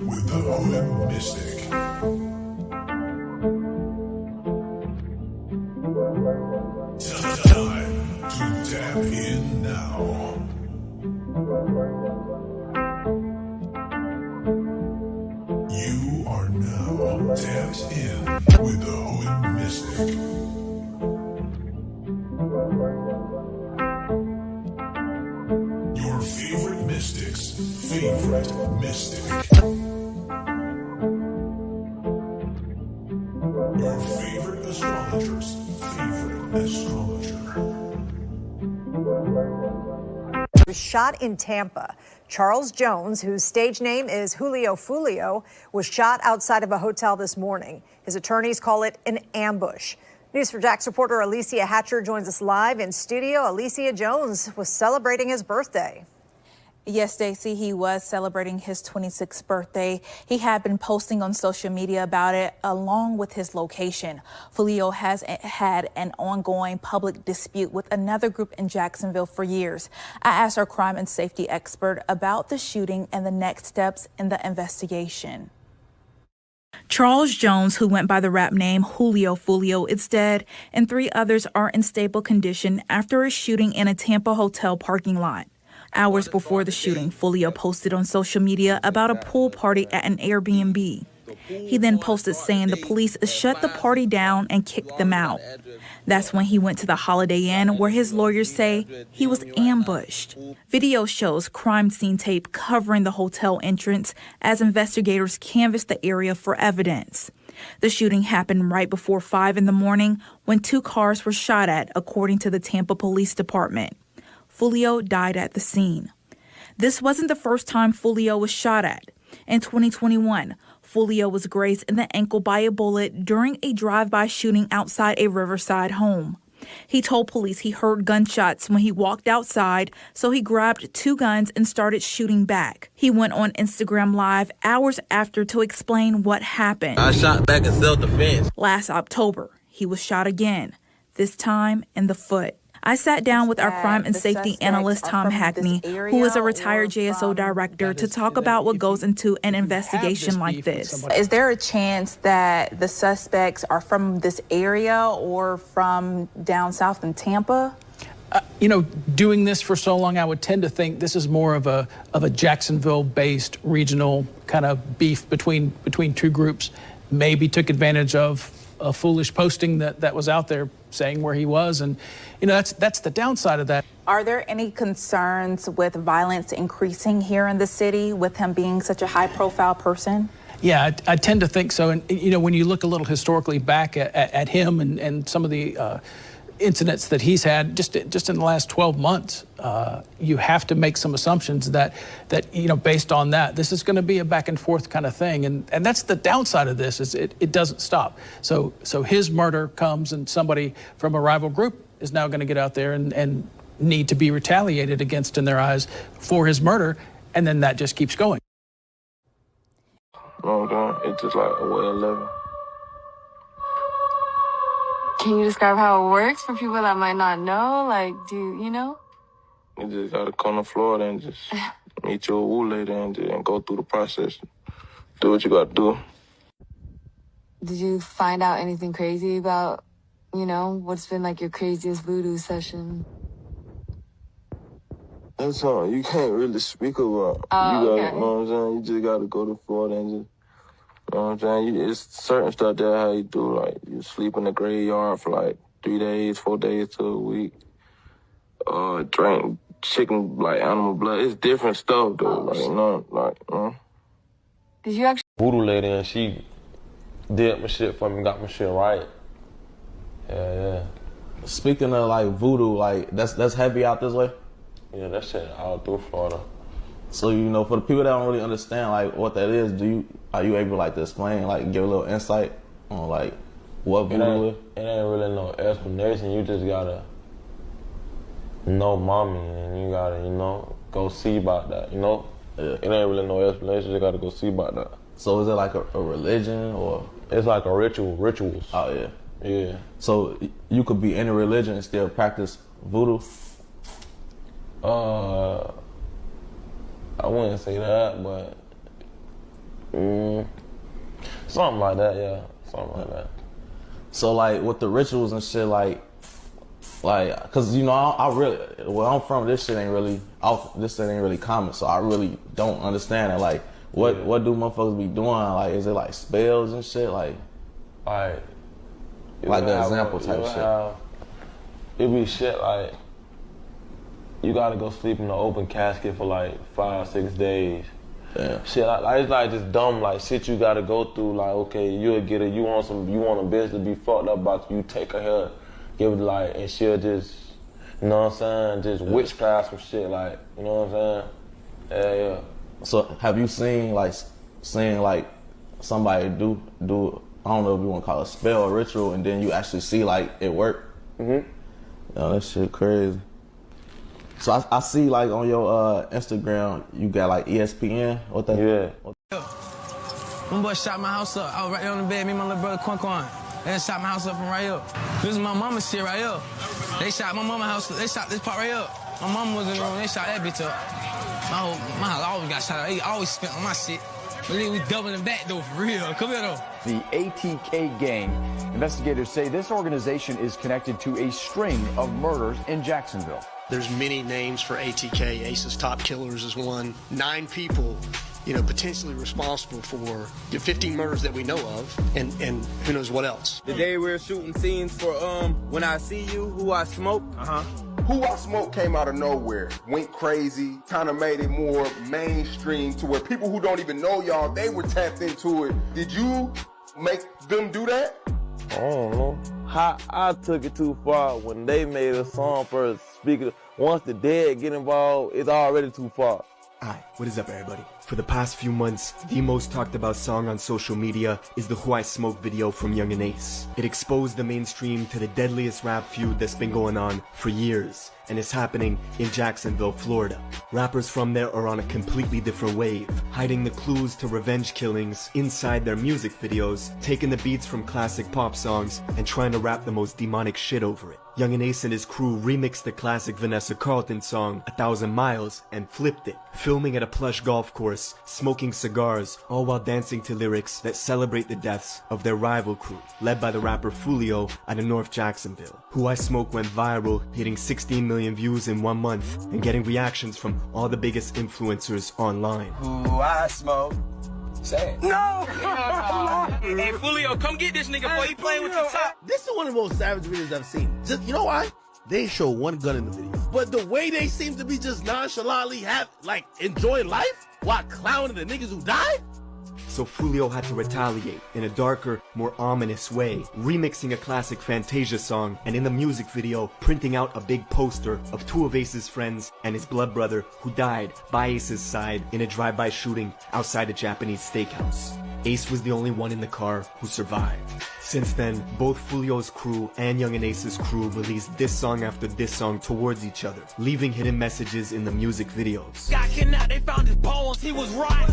with the Hood Mystic. Time to tap in now. You are now tapped in with the Hood Mystic. Your favorite mystic's favorite mystic. Your favorite astrologer's favorite astrologer. Was shot in Tampa. Charles Jones, whose stage name is Julio Foolio, was shot outside of a hotel this morning. His attorneys call it an ambush. News4Jax reporter Alicia Hatcher joins us live in studio. Alicia, Jones was celebrating his birthday. Yes, Stacey, he was celebrating his 26th birthday. He had been posting on social media about it, along with his location. Julio has had an ongoing public dispute with another group in Jacksonville for years. I asked our crime and safety expert about the shooting and the next steps in the investigation. Charles Jones, who went by the rap name Julio Foolio, is dead, and 3 others are in stable condition after a shooting in a Tampa hotel parking lot. Hours before the shooting, Foolio posted on social media about a pool party at an Airbnb. He then posted saying the police shut the party down and kicked them out. That's when he went to the Holiday Inn, where his lawyers say he was ambushed. Video shows crime scene tape covering the hotel entrance as investigators canvassed the area for evidence. The shooting happened right before 5 in the morning when 2 cars were shot at, according to the Tampa Police Department. Foolio died at the scene. This wasn't the first time Foolio was shot at. In 2021, Foolio was grazed in the ankle by a bullet during a drive-by shooting outside a Riverside home. He told police he heard gunshots when he walked outside, so he grabbed 2 guns and started shooting back. He went on Instagram Live hours after to explain what happened. I shot back in self-defense. Last October, he was shot again, this time in the foot. I sat down with our crime and safety analyst, Tom Hackney, who is a retired JSO director, to talk about what goes into an investigation like this. Is there a chance that the suspects are from this area or from down south in Tampa? Doing this for so long, I would tend to think this is more of a Jacksonville-based regional kind of beef between 2 groups. Maybe took advantage of a foolish posting that was out there saying where he was, and that's the downside of that. Are there any concerns with violence increasing here in the city with him being such a high-profile person? Yeah, I tend to think so. And when you look a little historically back at him and some of the incidents that he's had just in the last 12 months, you have to make some assumptions that based on that, this is going to be a back and forth kind of thing, and that's the downside of this, is it doesn't stop. So his murder comes, and somebody from a rival group is now going to get out there and need to be retaliated against in their eyes for his murder, and then that just keeps going. It's just like a way of living. Can you describe how it works for people that might not know? Like, you know? You just gotta come to Florida and just meet your woo lady and go through the process. Do what you gotta do. Did you find out anything crazy about, what's been like your craziest voodoo session? That's something you can't really speak about. Oh, You know what I'm saying? You just gotta go to Florida and just, you know what I'm saying? It's certain stuff there how you do, like you sleep in the graveyard for like 3 days, 4 days to a week. Drink chicken, like animal blood. It's different stuff though, Did you actually? Voodoo lady, and she did my shit for me, got my shit right. Yeah. Speaking of like voodoo, like that's heavy out this way. Yeah, that shit all through Florida. So for the people that don't really understand like what that is, are you able like to explain, like give a little insight on like what voodoo is? It ain't really no explanation. You just gotta know mommy, and you gotta go see about that. Yeah. It ain't really no explanation. You gotta go see about that. So is it like a religion, or it's like a rituals? Oh yeah. Yeah. So you could be in a religion and still practice voodoo? I wouldn't say that, but Something like that, yeah. Something like that. So like with the rituals and shit, like, cause you know I really, where I'm from, this shit ain't really common. So I really don't understand it. Like, what do motherfuckers be doing? Like, is it like spells and shit? Like the example type shit. It be shit like you gotta go sleep in an open casket for like 5-6 days. Yeah. Shit, like it's like just dumb like shit you gotta go through. Like, okay, you'll get it. You want a bitch to be fucked up about you, take her here, give it like, and she'll just, you know what I'm saying, just witchcraft some shit, like, you know what I'm saying? Yeah. So have you seen like somebody do I don't know if you want to call it a spell or ritual, and then you actually see like it work? Mm-hmm. Yo, that shit crazy. So I see like on your Instagram you got like ESPN. What that? Yeah. One boy shot my house up. I was right there on the bed, me and my little brother Quan. They shot my house up from right here. This is my mama's shit right here. They shot my mama's house. They shot this part right here. My mama was in the room. They shot that bitch up. My house always got shot up. They always spent on my shit. But then we doubling back though, for real. Come here though. The ATK gang. Investigators say this organization is connected to a string of murders in Jacksonville. There's many names for ATK. Ace's Top Killers is one. 9 people, potentially responsible for the 15 murders that we know of, and who knows what else. The day we were shooting scenes for When I See You, Who I Smoke. Who I Smoke came out of nowhere, went crazy, kind of made it more mainstream to where people who don't even know y'all, they were tapped into it. Did you make them do that? I don't know. How I took it too far when they made a song first. Speaking, once the dead get involved, it's already too far. Hi, what is up everybody? For the past few months, the most talked about song on social media is the Who I Smoke video from Young and Ace. It exposed the mainstream to the deadliest rap feud that's been going on for years, and it's happening in Jacksonville, Florida. Rappers from there are on a completely different wave, hiding the clues to revenge killings inside their music videos, taking the beats from classic pop songs, and trying to rap the most demonic shit over it. Young and Ace and his crew remixed the classic Vanessa Carlton song 1,000 Miles and flipped it, filming at a plush golf course, smoking cigars, all while dancing to lyrics that celebrate the deaths of their rival crew, led by the rapper Foolio out of North Jacksonville. Who I Smoke went viral, hitting 16 million views in 1 month and getting reactions from all the biggest influencers online. Who I Smoke. Say it. No! Hey, Julio, come get this nigga before he playing with your top. This is one of the most savage videos I've seen. Just, you know why? They show one gun in the video. But the way they seem to be just nonchalantly enjoying life while clowning the niggas who died? So Julio had to retaliate in a darker, more ominous way, remixing a classic Fantasia song, and in the music video, printing out a big poster of 2 of Ace's friends and his blood brother who died by Ace's side in a drive-by shooting outside a Japanese steakhouse. Ace was the only one in the car who survived. Since then, both Julio's crew and Young and Ace's crew released this song after this song towards each other, leaving hidden messages in the music videos. Got kidnapped, they found his bones, he was right.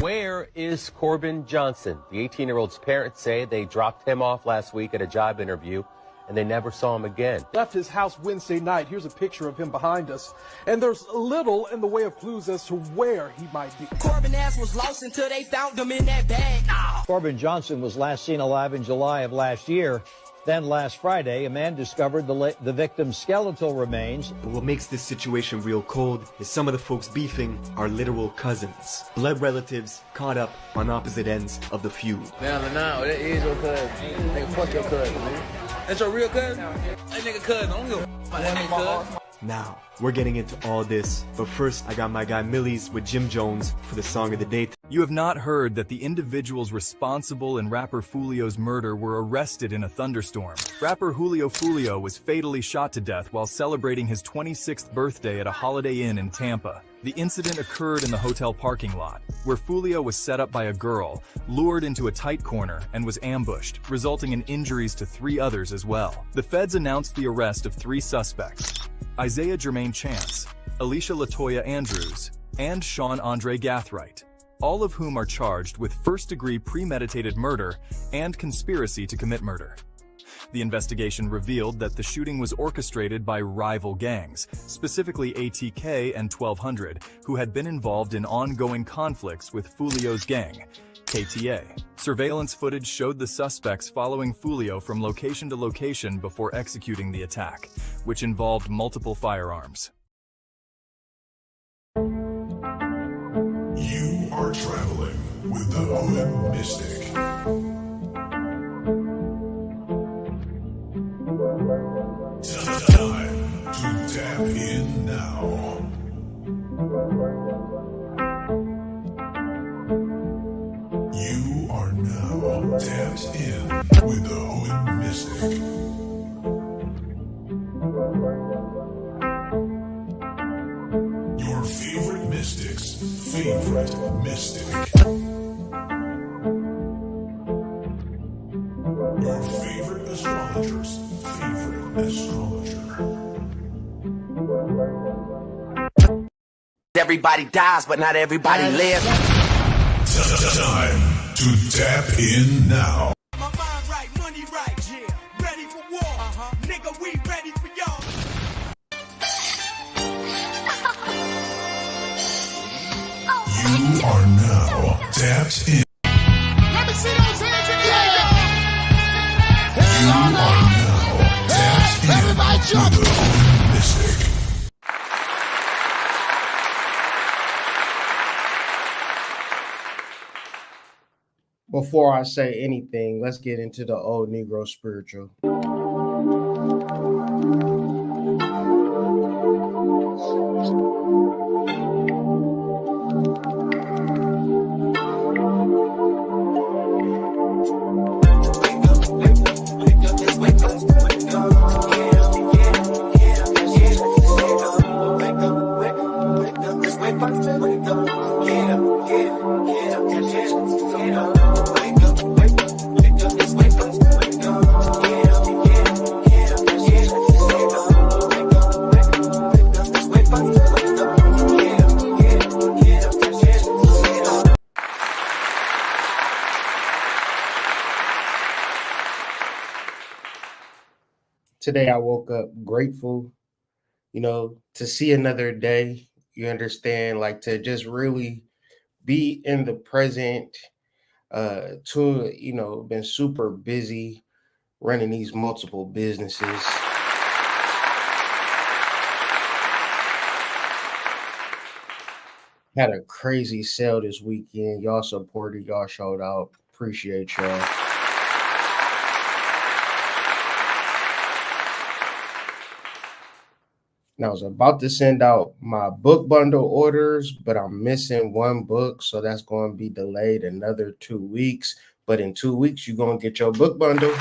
Where is Corbin Johnson? The 18-year-old's parents say they dropped him off last week at a job interview, and they never saw him again. Left his house Wednesday night. Here's a picture of him behind us. And there's little in the way of clues as to where he might be. Corbin ass was lost until they found him in that bag. Corbin Johnson was last seen alive in July of last year. Then last Friday, a man discovered the victim's skeletal remains. But what makes this situation real cold is some of the folks beefing are literal cousins, blood relatives caught up on opposite ends of the feud. Now, that is your cousin. Nigga, fuck your cousin, man. That's your real cousin? That nigga cousin, I don't give a fuck about that nigga cousin. Now, we're getting into all this, but first I got my guy Millies with Jim Jones for the song of the day. You have not heard that the individuals responsible in rapper Foolio's murder were arrested in a thunderstorm. Rapper Julio Foolio was fatally shot to death while celebrating his 26th birthday at a Holiday Inn in Tampa. The incident occurred in the hotel parking lot, where Foolio was set up by a girl, lured into a tight corner, and was ambushed, resulting in injuries to 3 others as well. The feds announced the arrest of 3 suspects: Isaiah Jermaine Chance, Alicia Latoya Andrews, and Sean Andre Gathright, all of whom are charged with first-degree premeditated murder and conspiracy to commit murder. The investigation revealed that the shooting was orchestrated by rival gangs, specifically ATK and 1200, who had been involved in ongoing conflicts with Foolio's gang, KTA. Surveillance footage showed the suspects following Foolio from location to location before executing the attack, which involved multiple firearms. You are traveling with the Hood Mystic. Time to tap in now. You are now tapped in with the Hood Mystic. Your favorite mystic's favorite mystic. Your favorite astrologer's favorite astrologer. Everybody dies, but not everybody lives. Time to tap in now. My mind right, money right, yeah. Ready for war, nigga, we ready for y'all. You are now tapped in. Let me see those hands in the air. You are now tapped in with the Hood Mystic. Before I say anything, let's get into the old Negro spiritual. Today I woke up grateful, to see another day. You understand, like to just really be in the present. Been super busy running these multiple businesses. Had a crazy sale this weekend. Y'all supported, y'all showed out. Appreciate y'all. And I was about to send out my book bundle orders, but I'm missing one book. So that's going to be delayed another 2 weeks. But in 2 weeks, you're going to get your book bundle.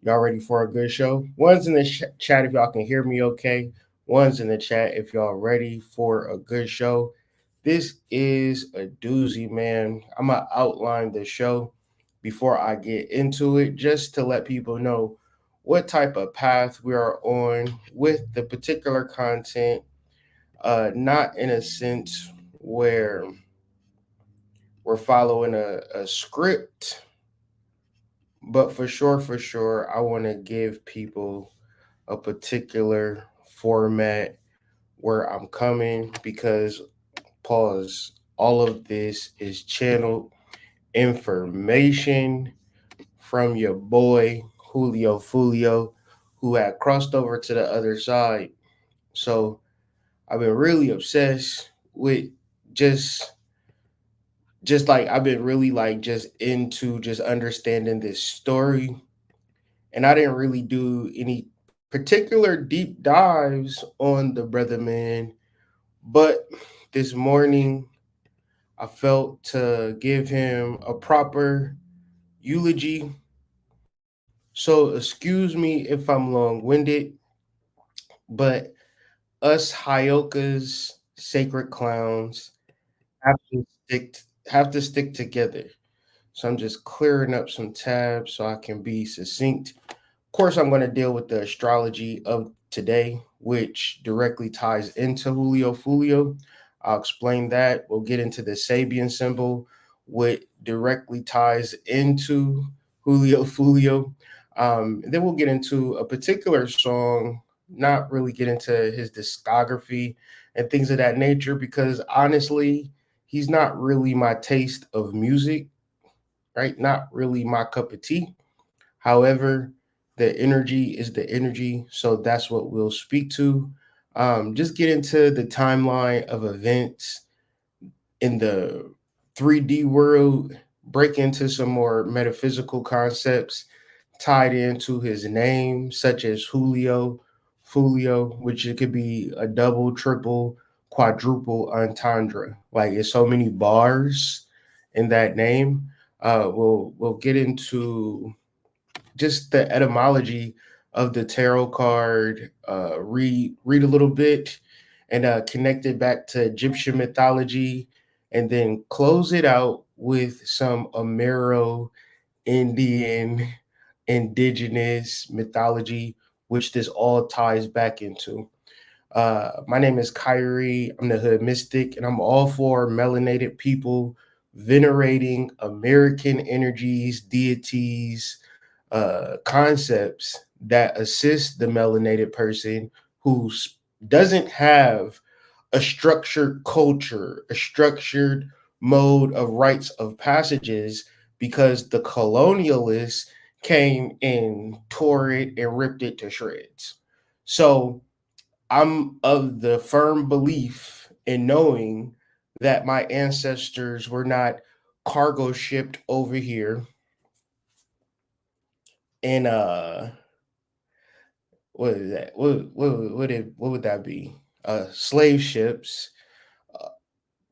Y'all ready for a good show? One's in the chat if y'all can hear me okay. One's in the chat if y'all ready for a good show. This is a doozy, man. I'm going to outline the show before I get into it, just to let people know what type of path we are on with the particular content, not in a sense where we're following a script, but for sure, I want to give people a particular format where I'm coming, because, pause, all of this is channeled information from your boy Julio Foolio, who had crossed over to the other side. So I've been really obsessed with just like I've been really like just into just understanding this story. And I didn't really do any particular deep dives on the brother man, but this morning I felt to give him a proper eulogy. So excuse me if I'm long-winded, but us Hyokas, sacred clowns, have to stick together. So I'm just clearing up some tabs so I can be succinct. Of course, I'm going to deal with the astrology of today, which directly ties into Julio Foolio. I'll explain that. We'll get into the Sabian symbol, which directly ties into Julio Foolio. And then we'll get into a particular song, not really get into his discography and things of that nature, because honestly, he's not really my taste of music, right? Not really my cup of tea. However, the energy is the energy, so that's what we'll speak to. Just get into the timeline of events in the 3D world, break into some more metaphysical concepts tied into his name, such as Julio Foolio, which it could be a double, triple, quadruple entendre. Like it's so many bars in that name. We'll get into just the etymology of the tarot card, read a little bit, and connect it back to Egyptian mythology, and then close it out with some Amero Indian indigenous mythology, which this all ties back into. My name is Kyrie. I'm the Hood Mystic, and I'm all for melanated people venerating American energies, deities, concepts that assist the melanated person who doesn't have a structured culture, a structured mode of rites of passages, because the colonialists came and tore it and ripped it to shreds. So I'm of the firm belief in knowing that my ancestors were not cargo shipped over here in what is that? What would that be? Slave ships,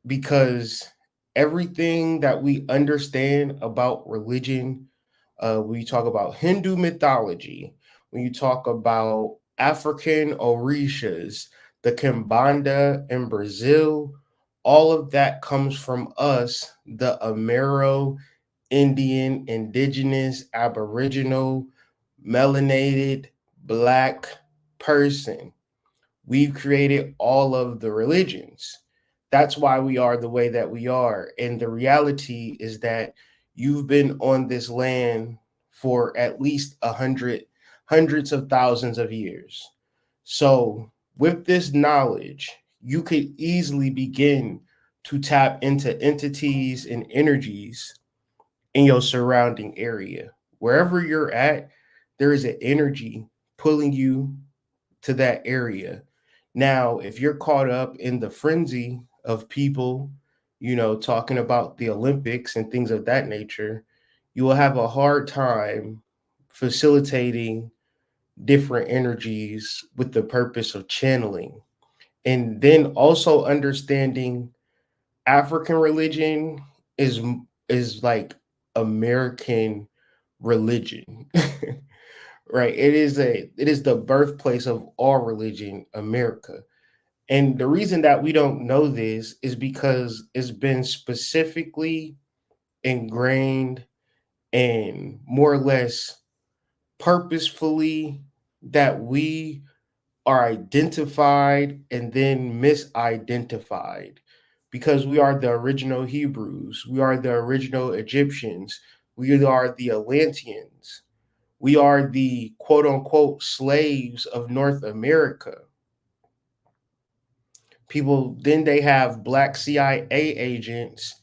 because everything that we understand about religion, when you talk about Hindu mythology, when you talk about African Orishas, the Kimbanda in Brazil, all of that comes from us, the Amero Indian, indigenous, aboriginal, melanated, black person. We've created all of the religions. That's why we are the way that we are. And the reality is that you've been on this land for at least hundreds of thousands of years. So with this knowledge, you could easily begin to tap into entities and energies in your surrounding area. Wherever you're at, there is an energy pulling you to that area. Now, if you're caught up in the frenzy of people, talking about the Olympics and things of that nature, you will have a hard time facilitating different energies with the purpose of channeling. And then also understanding African religion is is like American religion. Right? It is the birthplace of all religion, America. And the reason that we don't know this is because it's been specifically ingrained and more or less purposefully that we are identified and then misidentified, because we are the original Hebrews, we are the original Egyptians, we are the Atlanteans, we are the quote unquote slaves of North America. People, then they have black CIA agents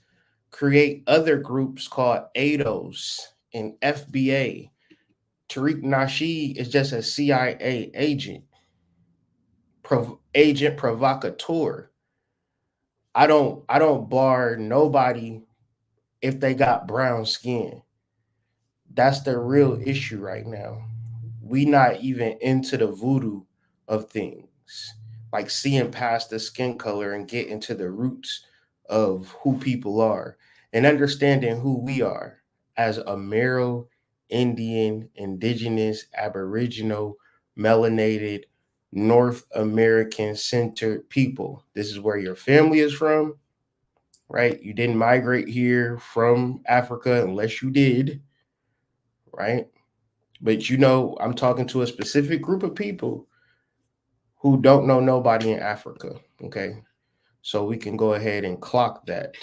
create other groups called ADOS and FBA. Tariq Nasheed is just a CIA agent, agent provocateur. I don't bar nobody if they got brown skin. That's the real issue right now. We not even into the voodoo of things, like seeing past the skin color and get into the roots of who people are and understanding who we are as Amero, Indian, indigenous, aboriginal, melanated, North American centered people. This is where your family is from, right? You didn't migrate here from Africa unless you did, right? But I'm talking to a specific group of people who don't know nobody in Africa, okay? so we can go ahead and clock that.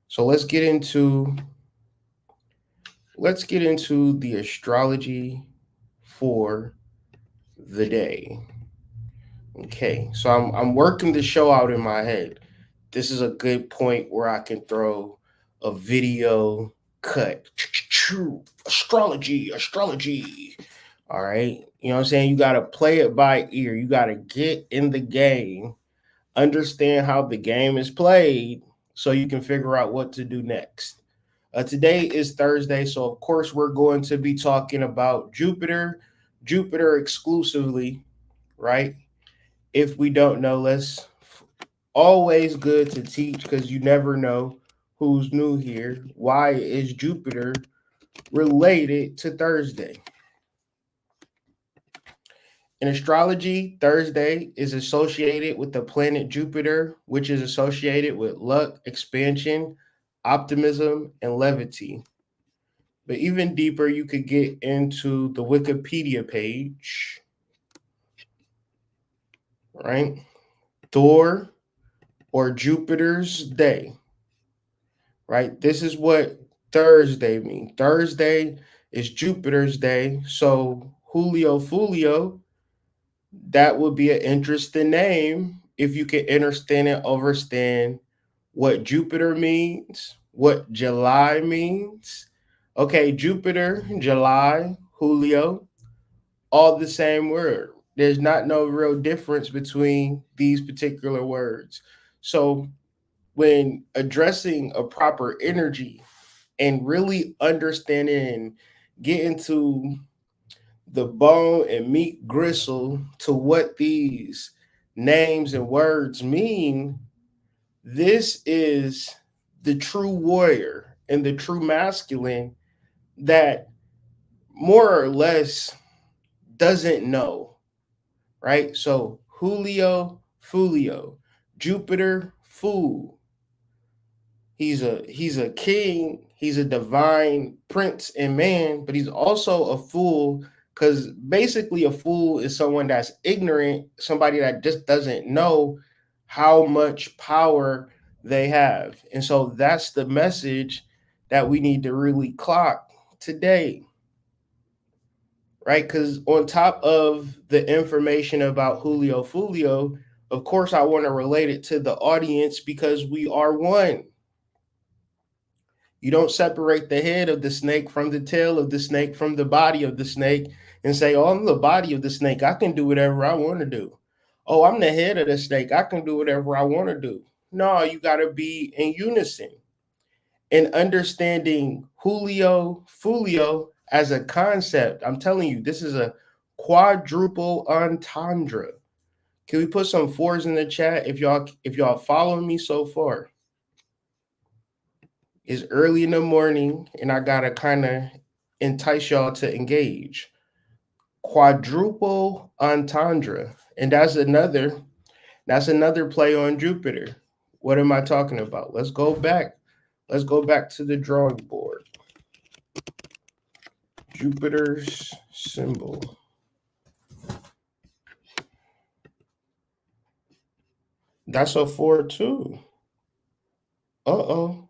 So let's get into the astrology for the day. Okay, so I'm working the show out in my head. This is a good point where I can throw a video cut. Astrology. All right. You know what I'm saying? You got to play it by ear. You got to get in the game, understand how the game is played so you can figure out what to do next. Today is Thursday, so of course we're going to be talking about Jupiter exclusively, right? If we don't know, let's always good to teach because you never know who's new here. Why is Jupiter related to Thursday? In astrology, Thursday is associated with the planet Jupiter, which is associated with luck, expansion, optimism, and levity. But even deeper, you could get into the Wikipedia page, right? Thor or Jupiter's day, right? This is what Thursday means. Thursday is Jupiter's day. So Julio Foolio, that would be an interesting name if you can understand and understand what Jupiter means, what July means. Okay, Jupiter, July, Julio, all the same word. There's not no real difference between these particular words. So when addressing a proper energy and really understanding and getting to the bone and meat gristle to what these names and words mean, this is the true warrior and the true masculine that more or less doesn't know, right? So Julio Foolio, Jupiter Fool. He's a king, he's a divine prince and man, but he's also a fool because basically a fool is someone that's ignorant, somebody that just doesn't know how much power they have. And so that's the message that we need to really clock today, right? Because on top of the information about Julio Foolio, of course, I want to relate it to the audience because we are one. You don't separate the head of the snake from the tail of the snake from the body of the snake and say, oh, I'm the body of the snake. I can do whatever I want to do. Oh, I'm the head of the snake. I can do whatever I want to do. No, you got to be in unison. And understanding Julio Foolio as a concept, I'm telling you, this is a quadruple entendre. Can we put some fours in the chat if y'all following me so far? It's early in the morning and I gotta kind of entice y'all to engage. Quadruple entendre. And that's another play on Jupiter. What am I talking about? Let's go back to the drawing board. Jupiter's symbol. That's a 4 too. Uh-oh.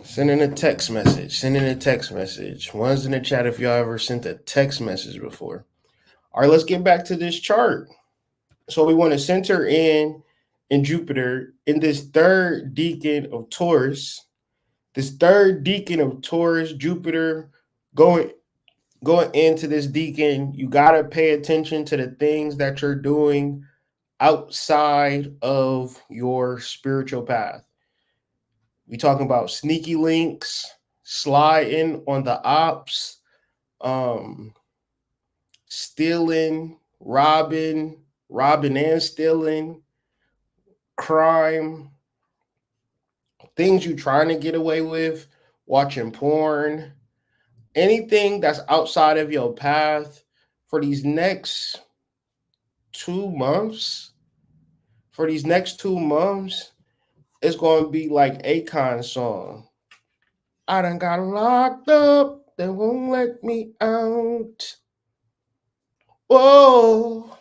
Sending a text message. One's in the chat if y'all ever sent a text message before. All right, let's get back to this chart. So we want to center in Jupiter in this third decan of Taurus. This third decan of Taurus, Jupiter going into this decan, you got to pay attention to the things that you're doing outside of your spiritual path. We talking about sneaky links, sliding on the ops, stealing, robbing and stealing, crime, things you're trying to get away with, watching porn, anything that's outside of your path for these next 2 months. it's going to be like Akon's song. I done got locked up. They won't let me out. Whoa.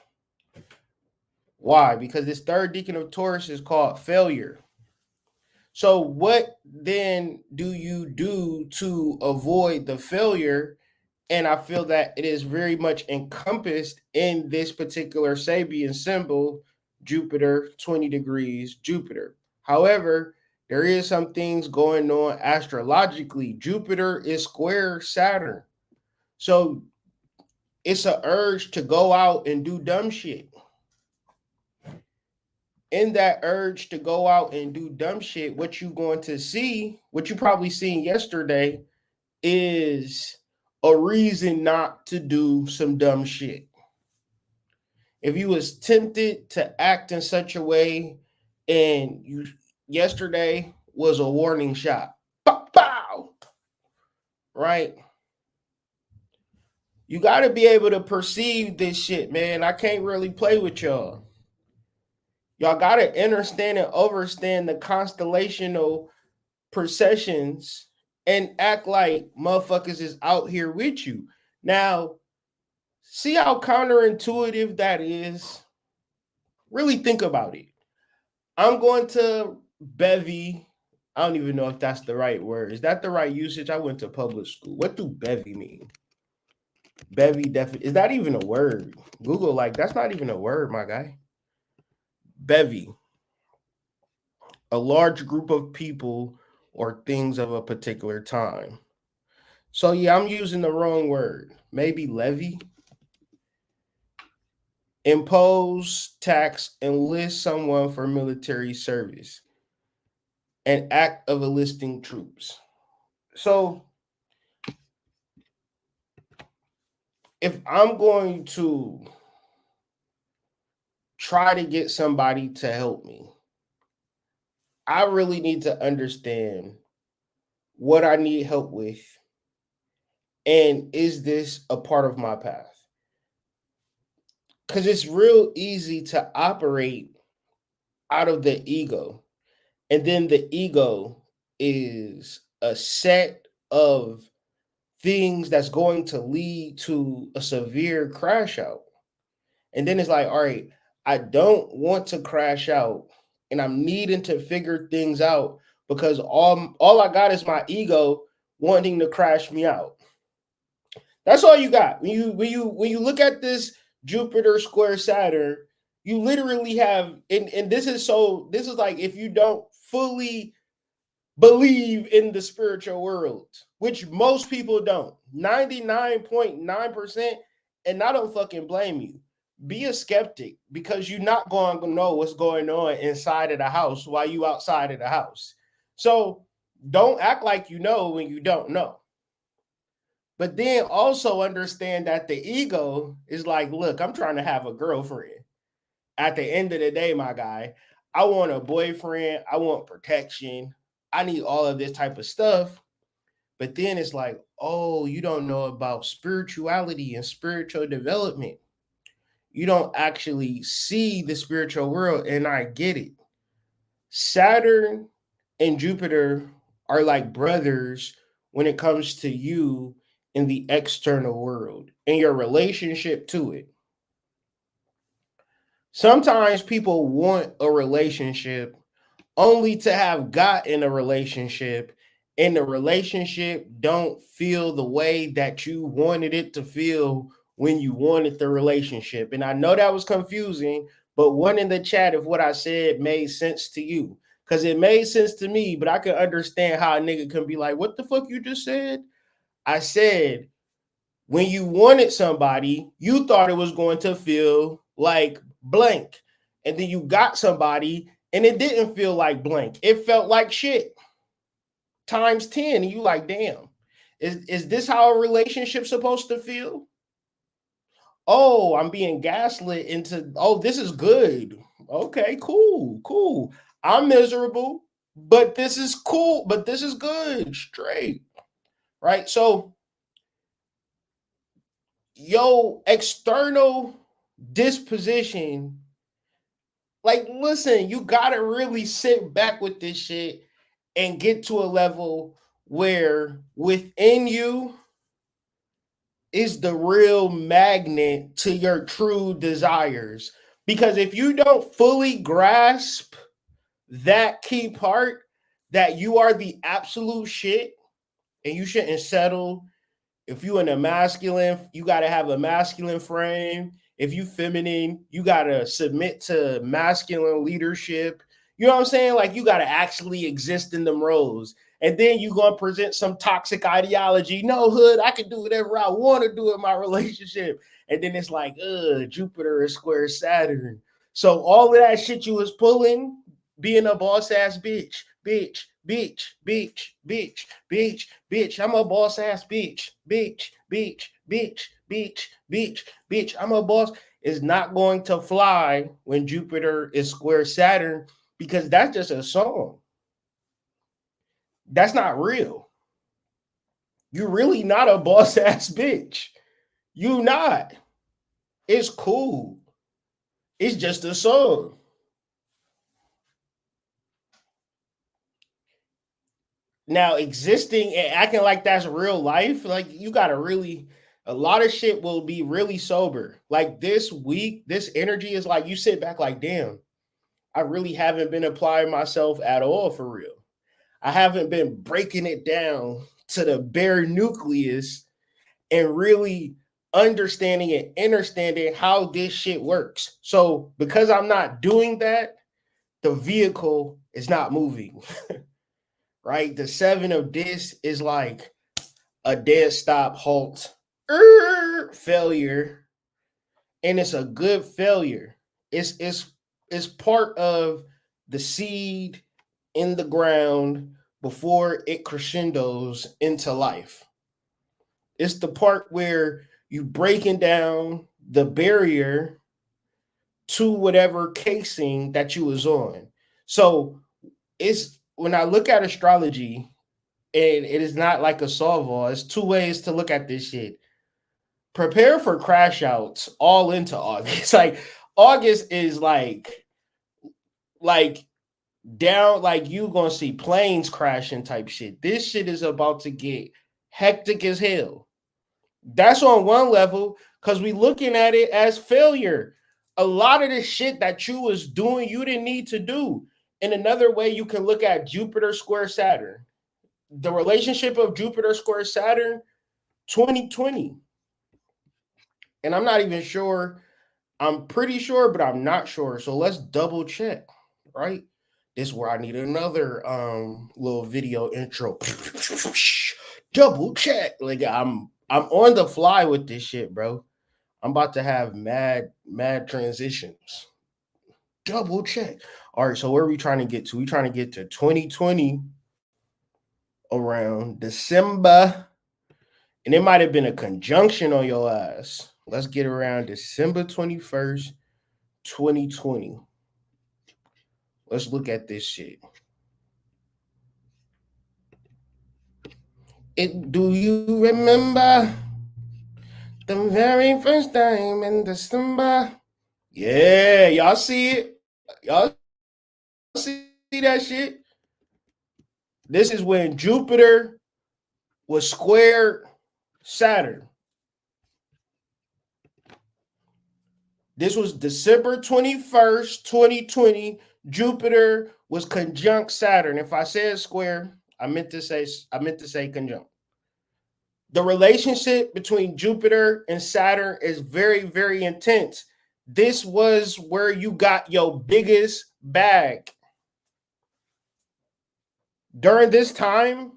Why? Because this third deacon of Taurus is called failure. So what then do you do to avoid the failure? And I feel that it is very much encompassed in this particular Sabian symbol, Jupiter, 20 degrees, Jupiter. However, there is some things going on astrologically. Jupiter is square Saturn. So it's an urge to go out and do dumb shit. In that urge to go out and do dumb shit, what you going to see, what you probably seen yesterday, is a reason not to do some dumb shit. If you was tempted to act in such a way, and you yesterday was a warning shot, pow, pow, right? You got to be able to perceive this shit, man. I can't really play with y'all. Y'all got to understand and overstand the constellational processions and act like motherfuckers is out here with you. Now, see how counterintuitive that is? Really think about it. I'm going to bevy. I don't even know if that's the right word. Is that the right usage? I went to public school. What do bevy mean? Bevy is that even a word? Google, like, that's not even a word, my guy. Bevy. A large group of people or things of a particular time. So yeah, I'm using the wrong word. Maybe levy. Impose, tax, enlist someone for military service. An act of enlisting troops. So if I'm going to try to get somebody to help me, I really need to understand what I need help with. And is this a part of my path? Because it's real easy to operate out of the ego. And then the ego is a set of things that's going to lead to a severe crash out. And then it's like, all right, I don't want to crash out and I'm needing to figure things out because all I got is my ego wanting to crash me out. That's all you got. When you look at this Jupiter square Saturn, you literally have, and this is like if you don't fully believe in the spiritual world, which most people don't, 99.9%, and I don't fucking blame you. Be a skeptic because you're not going to know what's going on inside of the house while you outside of the house. So don't act like you know when you don't know. But then also understand that the ego is like, look, I'm trying to have a girlfriend. At the end of the day, my guy, I want a boyfriend. I want protection. I need all of this type of stuff. But then it's like, oh, you don't know about spirituality and spiritual development. You don't actually see the spiritual world, and I get it. Saturn and Jupiter are like brothers when it comes to you in the external world and your relationship to it. Sometimes people want a relationship only to have gotten a relationship and the relationship don't feel the way that you wanted it to feel when you wanted the relationship. And I know that was confusing, but one in the chat if what I said made sense to you. Because it made sense to me, but I can understand how a nigga can be like, what the fuck you just said? I said, when you wanted somebody, you thought it was going to feel like blank. And then you got somebody and it didn't feel like blank. It felt like shit times 10. And you like, damn, is this how a relationship's supposed to feel? Oh, I'm being gaslit into, oh, this is good. Okay, cool. I'm miserable, but this is cool, but this is good, straight, right? So your external disposition Like, listen, you gotta really sit back with this shit and get to a level where within you is the real magnet to your true desires. Because if you don't fully grasp that key part, that you are the absolute shit and you shouldn't settle. If you in a masculine, you got to have a masculine frame. If you feminine, you got to submit to masculine leadership. You know what I'm saying? Like, you got to actually exist in them roles. And then you going to present some toxic ideology. No, hood, I can do whatever I want to do in my relationship. And then it's like, Jupiter is square Saturn. So all of that shit you was pulling, being a boss ass bitch, bitch, bitch, bitch, bitch, bitch, bitch. I'm a boss ass bitch, bitch, bitch, bitch, bitch, bitch, bitch. I'm a boss. Is not going to fly when Jupiter is square Saturn, because that's just a song. That's not real. You're really not a boss ass bitch. You not. It's cool. It's just a song. Now, existing and acting like that's real life, like, you gotta really, a lot of shit will be really sober. Like this week, this energy is like, you sit back like, damn, I really haven't been applying myself at all for real. I haven't been breaking it down to the bare nucleus and really understanding and understanding how this shit works. So because I'm not doing that, the vehicle is not moving. Right? The 7 of this is like a dead stop, halt, failure, and it's a good failure. It's part of the seed in the ground before it crescendos into life. It's the part where you breaking down the barrier to whatever casing that you was on. So it's, when I look at astrology, and it is not like a solve-all, it's two ways to look at this shit. Prepare for crash outs all into August. Like, August is like down, like you gonna see planes crashing type shit. This shit is about to get hectic as hell. That's on one level, because we looking at it as failure. A lot of the shit that you was doing, you didn't need to do. In another way, you can look at Jupiter square Saturn. The relationship of Jupiter square Saturn, 2020. And I'm not even sure. I'm pretty sure, but I'm not sure. So let's double check, right? This is where I need another little video intro. Double check. Like, I'm on the fly with this shit, bro. I'm about to have mad transitions. Double check. All right, so where are we trying to get to? We trying to get to 2020 around December. And it might have been a conjunction on your ass. Let's get around December 21st, 2020. Let's look at this shit. Do you remember the very first time in December? Yeah, y'all see it? Y'all see that shit? This is when Jupiter was squared Saturn. This was December 21st, 2020. Jupiter was conjunct Saturn. If I said square, I meant to say conjunct. The relationship between Jupiter and Saturn is very, very intense. This was where you got your biggest bag. During this time,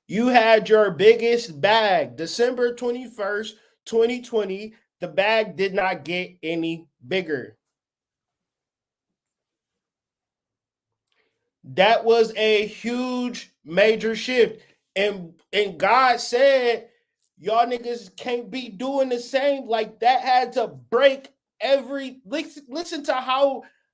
you had your biggest bag. December 21st, 2020, the bag did not get any bigger. That was a huge major shift. And God said, y'all niggas can't be doing the same. Like, that had to break every, listen to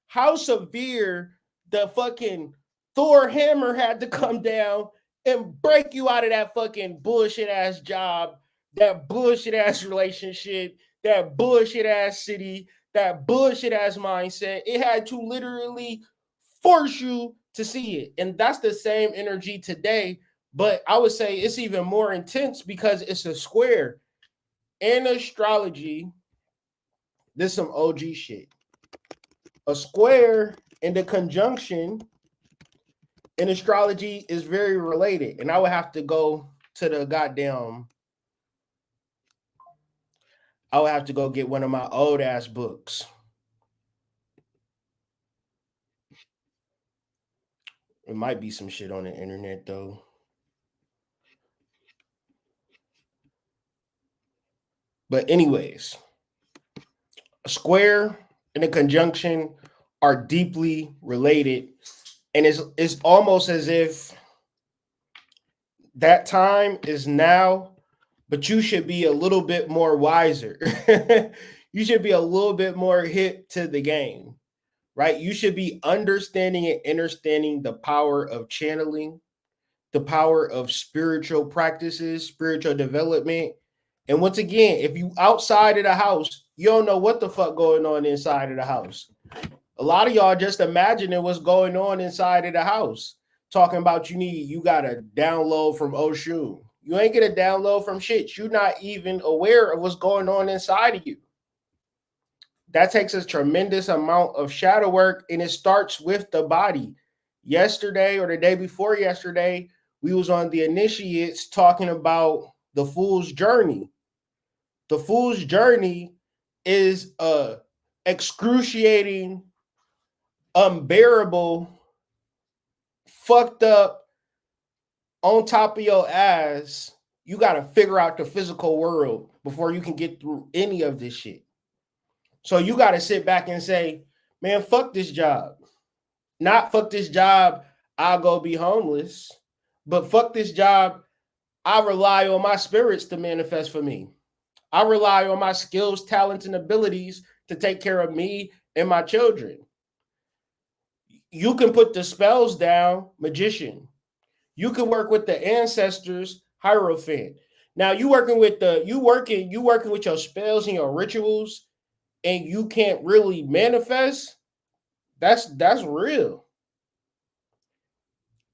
how severe the fucking Thor hammer had to come down and break you out of that fucking bullshit ass job, that bullshit ass relationship, that bullshit ass city, that bullshit ass mindset. It had to literally force you to see it. And that's the same energy today. But I would say it's even more intense because it's a square. In astrology, this is some OG shit. A square and the conjunction in astrology is very related. And I would have to go to the goddamn, I would have to go get one of my old ass books. It might be some shit on the internet though. But anyways, a square and a conjunction are deeply related. And it's almost as if that time is now, but you should be a little bit more wiser. You should be a little bit more hip to the game, right? You should be understanding and understanding the power of channeling, the power of spiritual practices, spiritual development. And once again, if you outside of the house, you don't know what the fuck going on inside of the house. A lot of y'all just imagining what's going on inside of the house. Talking about you got to download from Oshun. You ain't get a download from shit. You're not even aware of what's going on inside of you. That takes a tremendous amount of shadow work, and it starts with the body. Yesterday or the day before yesterday, we was on the initiates talking about the fool's journey. The fool's journey is a excruciating, unbearable, fucked up, on top of your ass. You got to figure out the physical world before you can get through any of this shit. So you got to sit back and say, man, fuck this job. Not fuck this job, I'll go be homeless. But fuck this job, I rely on my spirits to manifest for me. I rely on my skills, talents, and abilities to take care of me and my children. You can put the spells down, magician. You can work with the ancestors, hierophant. Now you working with your spells and your rituals, and you can't really manifest. That's real.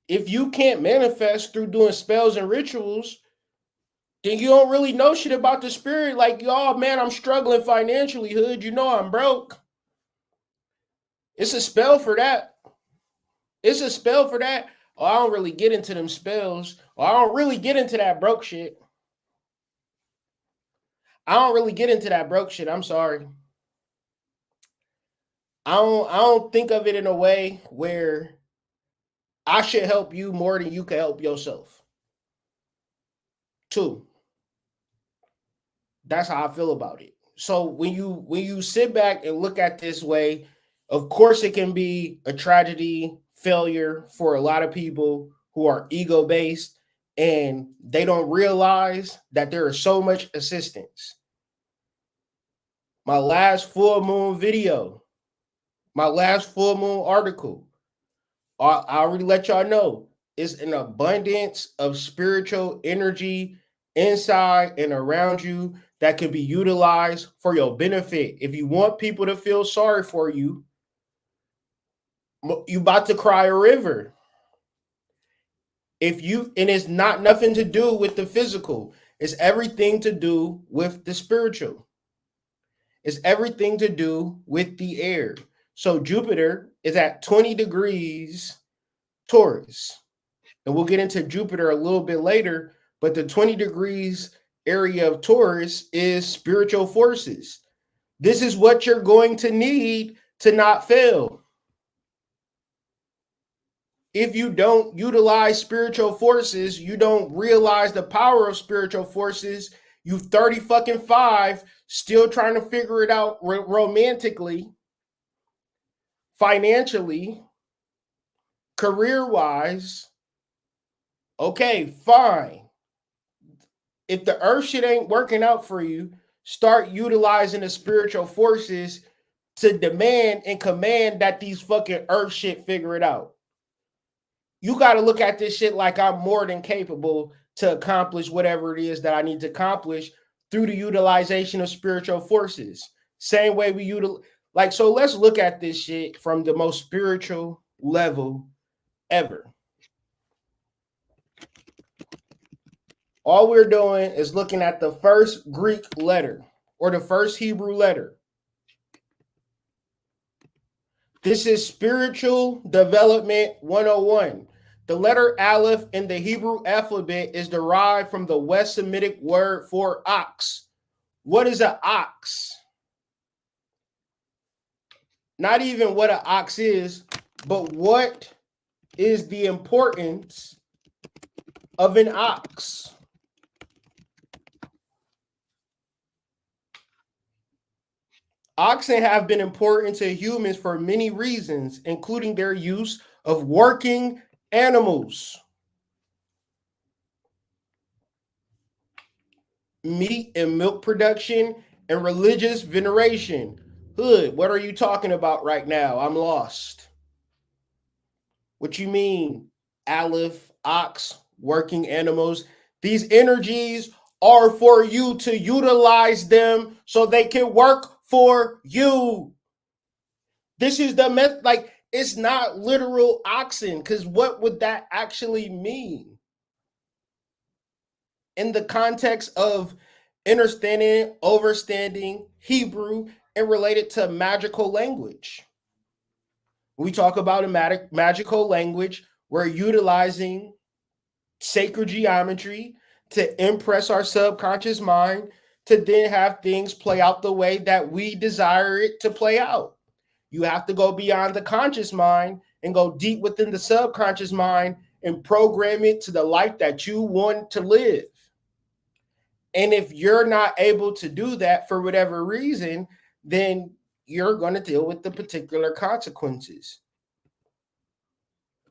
If you can't manifest through doing spells and rituals, then you don't really know shit about the spirit. Like, y'all, man, I'm struggling financially, hood. You know I'm broke. It's a spell for that. It's a spell for that. Oh, I don't really get into them spells. Or I don't really get into that broke shit. I don't really get into that broke shit. I'm sorry. I don't think of it in a way where I should help you more than you can help yourself. 2. That's how I feel about it. So when you sit back and look at this way, of course it can be a tragedy, failure for a lot of people who are ego-based, and they don't realize that there is so much assistance. My last full moon video, my last full moon article, I already let y'all know, it's an abundance of spiritual energy inside and around you that can be utilized for your benefit. If you want people to feel sorry for you, you about to cry a river. And it's not nothing to do with the physical. It's everything to do with the spiritual. It's everything to do with the air. So Jupiter is at 20 degrees Taurus. And we'll get into Jupiter a little bit later, but the 20 degrees area of Taurus is spiritual forces. This is what you're going to need to not fail. If you don't utilize spiritual forces, you don't realize the power of spiritual forces, you 30 fucking 5, still trying to figure it out romantically, financially, career-wise. Okay, fine. If the earth shit ain't working out for you, start utilizing the spiritual forces to demand and command that these fucking earth shit figure it out. You got to look at this shit like I'm more than capable to accomplish whatever it is that I need to accomplish through the utilization of spiritual forces. Same way we utilize, like, so let's look at this shit from the most spiritual level ever. All we're doing is looking at the first Greek letter or the first Hebrew letter. This is spiritual development 101. The letter Aleph in the Hebrew alphabet is derived from the West Semitic word for ox. What is an ox? Not even what an ox is, but what is the importance of an ox? Oxen have been important to humans for many reasons, including their use of working animals, meat and milk production, and religious veneration. Hood, what are you talking about right now? I'm lost. What you mean? Aleph, ox, working animals. These energies are for you to utilize them so they can work for you. This is the method. Like, it's not literal oxen, because what would that actually mean? In the context of understanding, overstanding Hebrew and related to magical language. When we talk about a magical language, we're utilizing sacred geometry to impress our subconscious mind to then have things play out the way that we desire it to play out. You have to go beyond the conscious mind and go deep within the subconscious mind and program it to the life that you want to live. And if you're not able to do that for whatever reason, then you're going to deal with the particular consequences.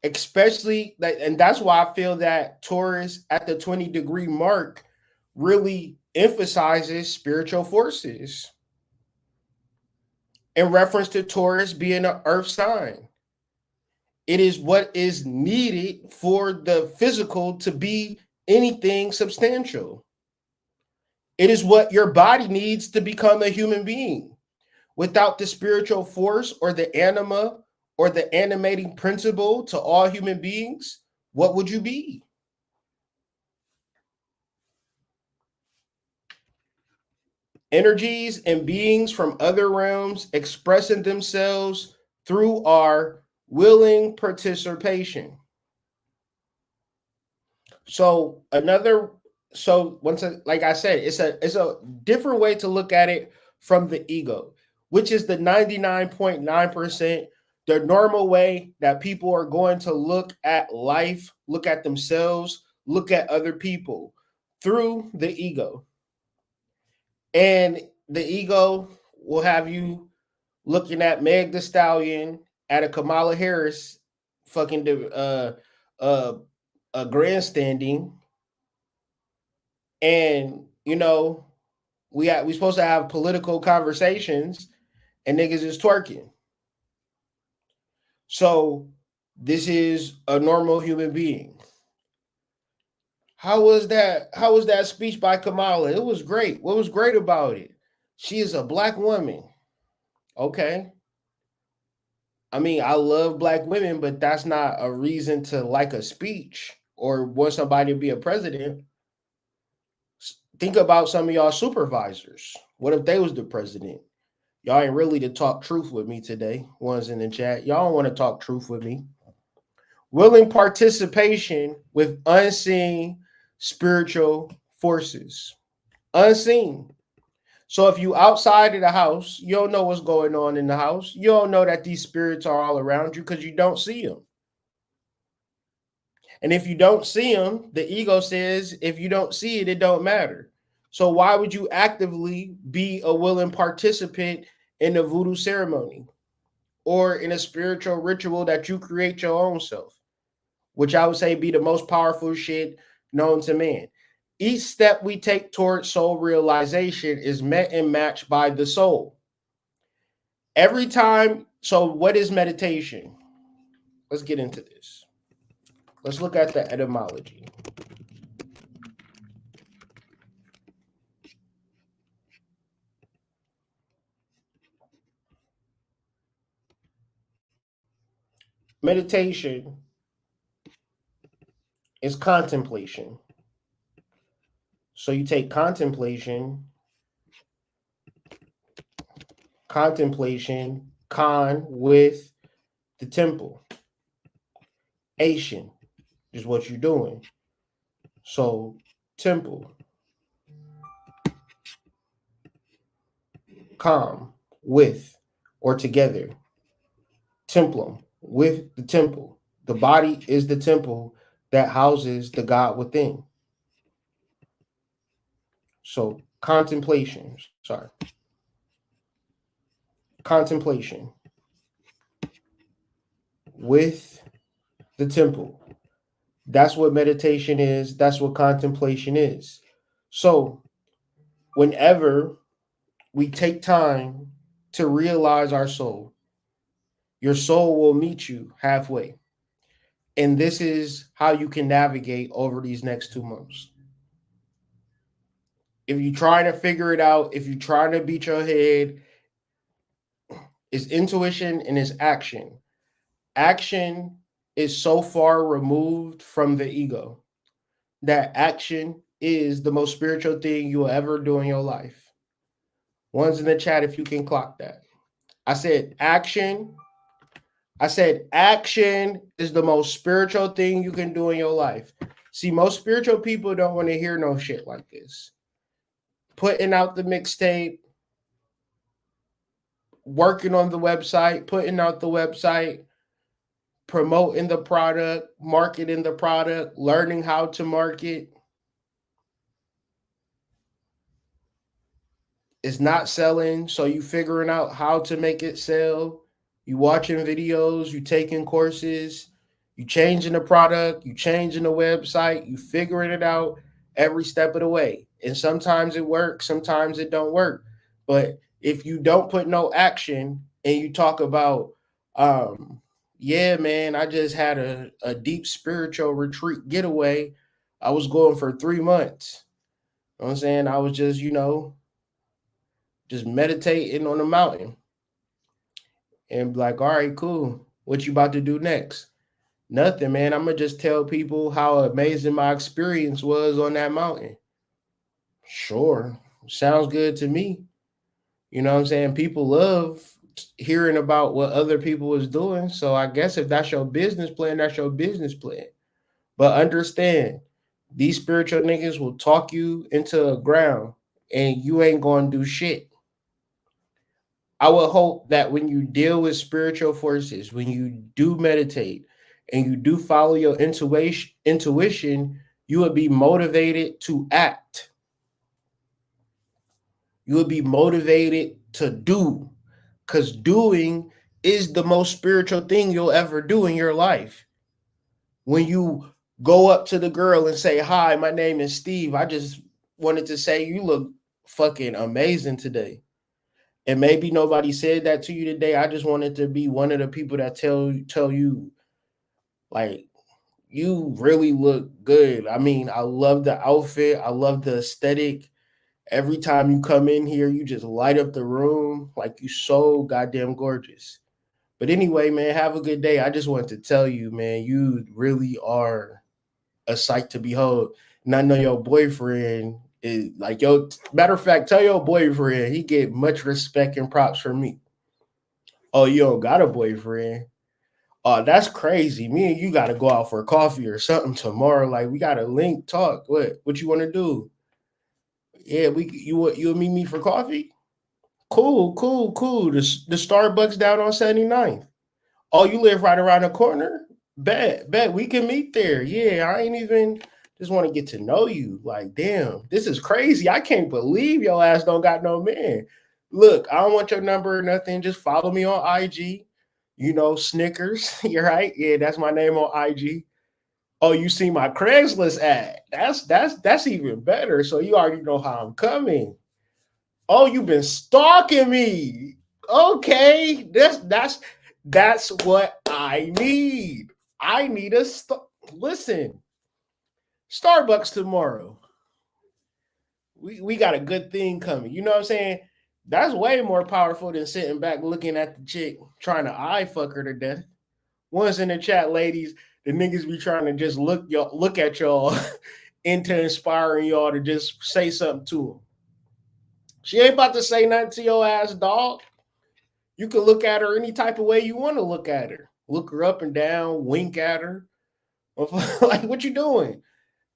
Especially, and that's why I feel that Taurus at the 20-degree mark really emphasizes spiritual forces in reference to Taurus being an earth sign. It is what is needed for the physical to be anything substantial. It is what your body needs to become a human being. Without the spiritual force or the anima or the animating principle to all human beings, what would you be? Energies and beings from other realms expressing themselves through our willing participation. So once, like I said, it's a different way to look at it from the ego, which is the 99.9%, the normal way that people are going to look at life, look at themselves, look at other people through the ego. And the ego will have you looking at Meg Thee Stallion, at a Kamala Harris fucking grandstanding. And we supposed to have political conversations and niggas is twerking. So this is a normal human being. How was that speech by Kamala? It was great. What was great about it? She is a black woman. Okay. I mean, I love black women, but that's not a reason to like a speech or want somebody to be a president. Think about some of y'all supervisors. What if they was the president? Y'all ain't really to talk truth with me today. Ones in the chat. Y'all don't want to talk truth with me. Willing participation with unseen spiritual forces. Unseen. So if you outside of the house, you don't know what's going on in the house. You don't know that these spirits are all around you because you don't see them. And if you don't see them, the ego says if you don't see it, it don't matter. So why would you actively be a willing participant in the voodoo ceremony or in a spiritual ritual that you create your own self, which I would say be the most powerful shit known to man? Each step we take towards soul realization is met and matched by the soul. Every time. So what is meditation? Let's get into this. Let's look at the etymology. meditation is contemplation. So you take contemplation, con with the temple. Ation is what you're doing. So temple, calm, with, or together. Templum, with the temple. The body is the temple that houses the God within. So contemplation, contemplation with the temple. That's what meditation is. That's what contemplation is. So whenever we take time to realize our soul, your soul will meet you halfway. And this is how you can navigate over these next 2 months. If you're trying to figure it out, if you're trying to beat your head, it's intuition and it's action. Action is so far removed from the ego that action is the most spiritual thing you'll ever do in your life. One's in the chat if you can clock that. I said action is the most spiritual thing you can do in your life. See, most spiritual people don't want to hear no shit like this. Putting out the mixtape, working on the website, putting out the website, promoting the product, marketing the product, learning how to market. It's not selling, so you figuring out how to make it sell. You watching videos, you taking courses, you changing the product, you changing the website, you figuring it out every step of the way. And sometimes it works, sometimes it don't work. But if you don't put no action and you talk about, yeah, man, I just had a deep spiritual retreat getaway. I was going for 3 months. You know what I'm saying? I was just, just meditating on the mountain and be like, all right, cool. What you about to do next? Nothing, man. I'm going to just tell people how amazing my experience was on that mountain. Sure. Sounds good to me. You know what I'm saying? People love hearing about what other people is doing. So I guess if that's your business plan, that's your business plan. But understand, these spiritual niggas will talk you into a ground and you ain't going to do shit. I would hope that when you deal with spiritual forces, when you do meditate and you do follow your intuition, you would be motivated to act. You would be motivated to do, because doing is the most spiritual thing you'll ever do in your life. When you go up to the girl and say, hi, my name is Steve. I just wanted to say you look fucking amazing today. And maybe nobody said that to you today. I just wanted to be one of the people that tell you, like, you really look good. I mean, I love the outfit. I love the aesthetic. Every time you come in here, you just light up the room. Like, you so goddamn gorgeous. But anyway, man, have a good day. I just wanted to tell you, man, you really are a sight to behold. And I know your boyfriend is like, yo, matter of fact, tell your boyfriend he get much respect and props from me. Oh, you don't got a boyfriend? Oh, that's crazy. Me and you got to go out for coffee or something tomorrow. Like, we got to link talk. What you want to do? Yeah, you and meet me for coffee? Cool. The Starbucks down on 79th. Oh, you live right around the corner? Bet we can meet there. Yeah, I ain't even just want to get to know you. Like, damn, this is crazy. I can't believe your ass don't got no man. Look, I don't want your number or nothing. Just follow me on IG. Snickers. You're right. Yeah, that's my name on IG. Oh, you see my Craigslist ad. That's even better. So you already know how I'm coming. Oh, you've been stalking me. Okay, that's what I need. I need listen. Starbucks tomorrow. We got a good thing coming. You know what I'm saying? That's way more powerful than sitting back looking at the chick trying to eye fuck her to death. One's in the chat, ladies. The niggas be trying to just look at y'all into inspiring y'all to just say something to them. She ain't about to say nothing to your ass, dog. You can look at her any type of way you want to look at her. Look her up and down, wink at her. Like, what you doing?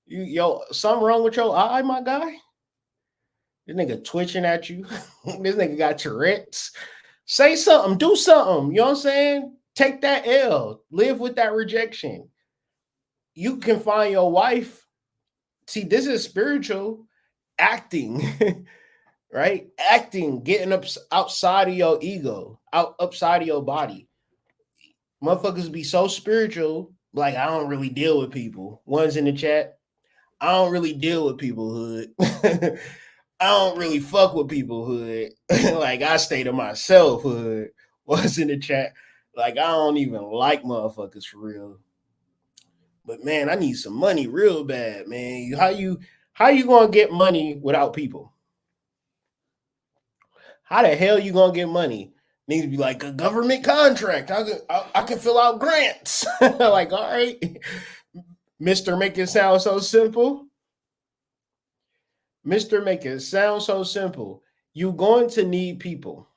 Yo, something wrong with your eye, my guy? This nigga twitching at you. This nigga got Tourette's. Say something, do something. You know what I'm saying? Take that L. Live with that rejection. You can find your wife. See, this is spiritual acting, right? Acting, getting up outside of your ego, outside of your body. Motherfuckers be so spiritual, like, I don't really deal with people. One's in the chat. I don't really deal with people, hood. I don't really fuck with people, hood. Like, I stay to myself, hood. One's in the chat. Like, I don't even like motherfuckers for real. But man, I need some money real bad, man. How you gonna get money without people? How the hell you gonna get money? Needs to be like a government contract. I can fill out grants. Like, all right, Mr. Make it sound so simple. Mr. Make it sound so simple. You're going to need people.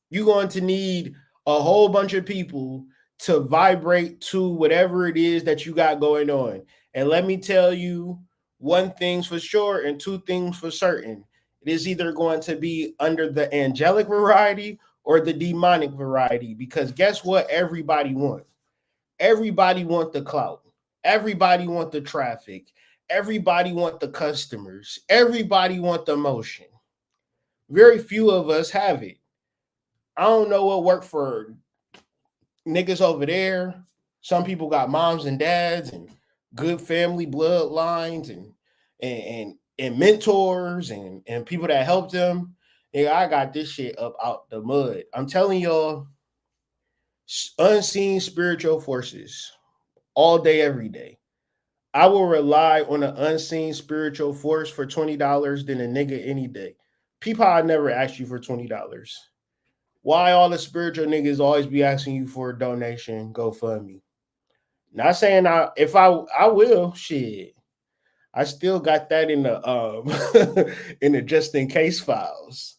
You're going to need a whole bunch of people to vibrate to whatever it is that you got going on. And let me tell you one thing's for sure and two things for certain. It is either going to be under the angelic variety or the demonic variety, because guess what? Everybody wants. Everybody want the clout. Everybody want the traffic. Everybody want the customers. Everybody want the motion. Very few of us have it. I don't know what worked for niggas over there. Some people got moms and dads and good family bloodlines and mentors and people that helped them. Yeah, I got this shit up out the mud. I'm telling y'all, unseen spiritual forces all day, every day. I will rely on an unseen spiritual force for $20 than a nigga any day. People, I never asked you for $20. Why all the spiritual niggas always be asking you for a donation, GoFundMe? Not saying if I will, shit. I still got that in the in the just in case files.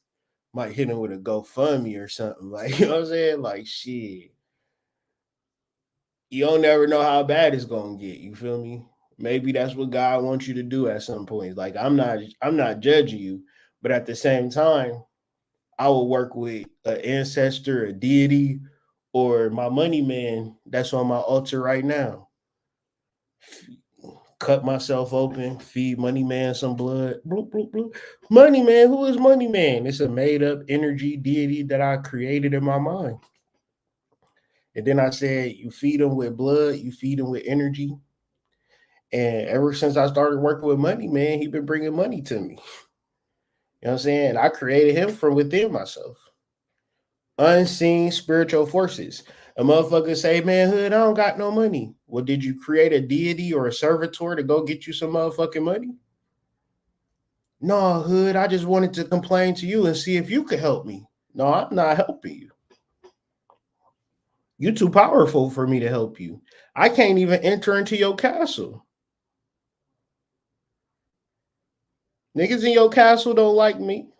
Might hit him with a GoFundMe or something. Like, you know what I'm saying? Like, shit. You don't never know how bad it's gonna get. You feel me? Maybe that's what God wants you to do at some point. Like, I'm not judging you, but at the same time, I will work with an ancestor, a deity, or my money man that's on my altar right now. Cut myself open, feed Money Man some blood. Bloop, bloop, bloop. Money Man, who is Money Man? It's a made-up energy deity that I created in my mind. And then I said, you feed him with blood, you feed him with energy. And ever since I started working with Money Man, he been bringing money to me. You know what I'm saying? I created him from within myself. Unseen spiritual forces. A motherfucker say, man, hood, I don't got no money. Well, did you create a deity or a servitor to go get you some motherfucking money? No, hood, I just wanted to complain to you and see if you could help me. No, I'm not helping you. You're too powerful for me to help you. I can't even enter into your castle. Niggas in your castle don't like me.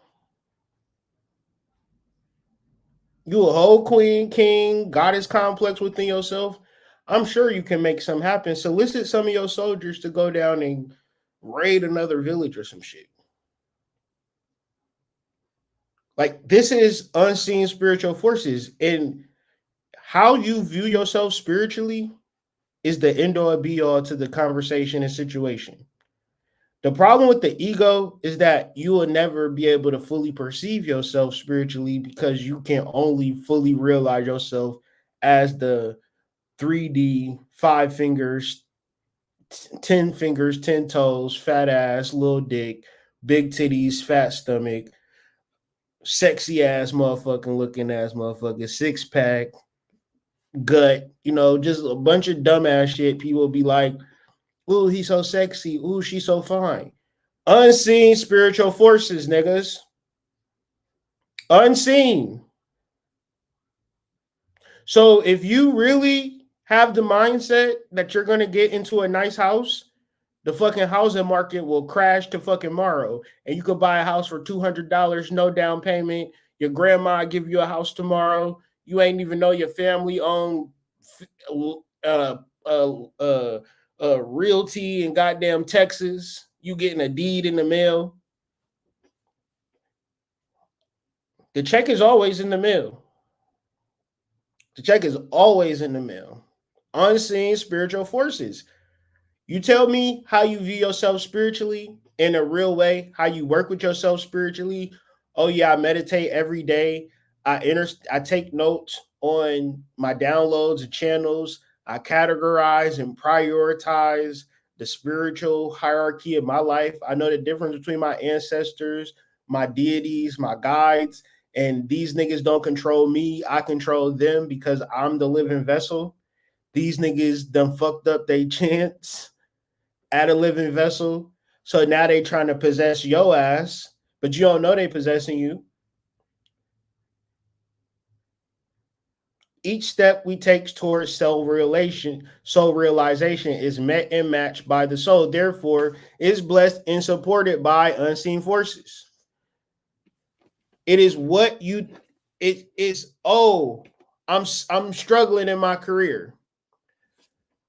You a whole queen, king, goddess complex within yourself. I'm sure you can make something happen. Solicit some of your soldiers to go down and raid another village or some shit. Like, this is unseen spiritual forces. And how you view yourself spiritually is the end all be all to the conversation and situation. The problem with the ego is that you will never be able to fully perceive yourself spiritually because you can only fully realize yourself as the 3D, 5 fingers, 10 fingers, 10 toes, fat ass, little dick, big titties, fat stomach, sexy ass motherfucking looking ass motherfucker, six pack, gut, you know, just a bunch of dumbass shit. People be like, ooh, he's so sexy. Ooh, she's so fine. Unseen spiritual forces, niggas. Unseen. So if you really have the mindset that you're going to get into a nice house, the fucking housing market will crash to fucking tomorrow. And you could buy a house for $200, no down payment. Your grandma give you a house tomorrow. You ain't even know your family owned uh, uh, uh, realty in goddamn Texas. You getting a deed in the mail. The check is always in the mail. The check is always in the mail. Unseen spiritual forces. You tell me how you view yourself spiritually in a real way, how you work with yourself spiritually. Oh yeah, I meditate every day. I take notes on my downloads and channels. I categorize and prioritize the spiritual hierarchy of my life. I know the difference between my ancestors, my deities, my guides, and these niggas don't control me. I control them because I'm the living vessel. These niggas done fucked up they chance at a living vessel. So now they trying to possess your ass, but you don't know they possessing you. Each step we take towards soul realization is met and matched by the soul. Therefore, is blessed and supported by unseen forces. It is what you. It is. Oh, I'm struggling in my career.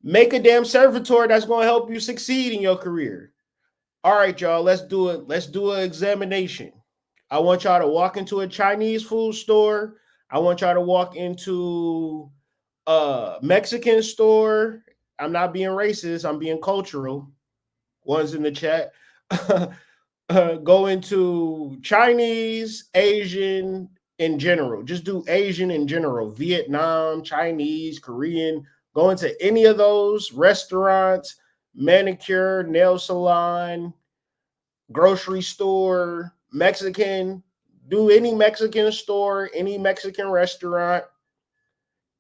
Make a damn servitor that's going to help you succeed in your career. All right, y'all, let's do it. Let's do an examination. I want y'all to walk into a Chinese food store. I want y'all to walk into a Mexican store. I'm not being racist. I'm being cultural. One's in the chat. Go into Chinese, Asian in general. Just do Asian in general. Vietnam, Chinese, Korean. Go into any of those restaurants, manicure, nail salon, grocery store, Mexican. Do any Mexican store, any Mexican restaurant,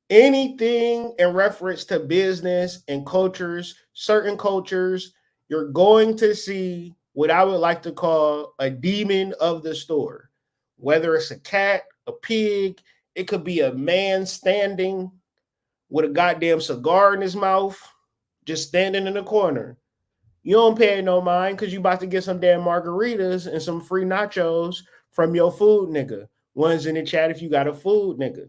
anything in reference to business and cultures, certain cultures, you're going to see what I would like to call a demon of the store. Whether it's a cat, a pig, it could be a man standing with a goddamn cigar in his mouth, just standing in the corner. You don't pay no mind because you about to get some damn margaritas and some free nachos from your food nigga. One's in the chat if you got a food nigga.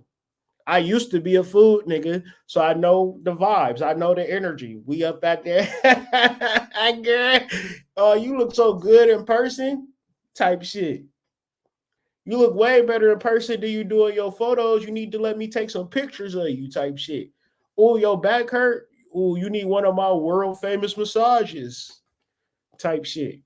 I used to be a food nigga, so I know the vibes. I know the energy. We up at there. Girl, oh, you look so good in person type shit. You look way better in person than you do in your photos. You need to let me take some pictures of you type shit. Oh, your back hurt? Oh, you need one of my world famous massages type shit.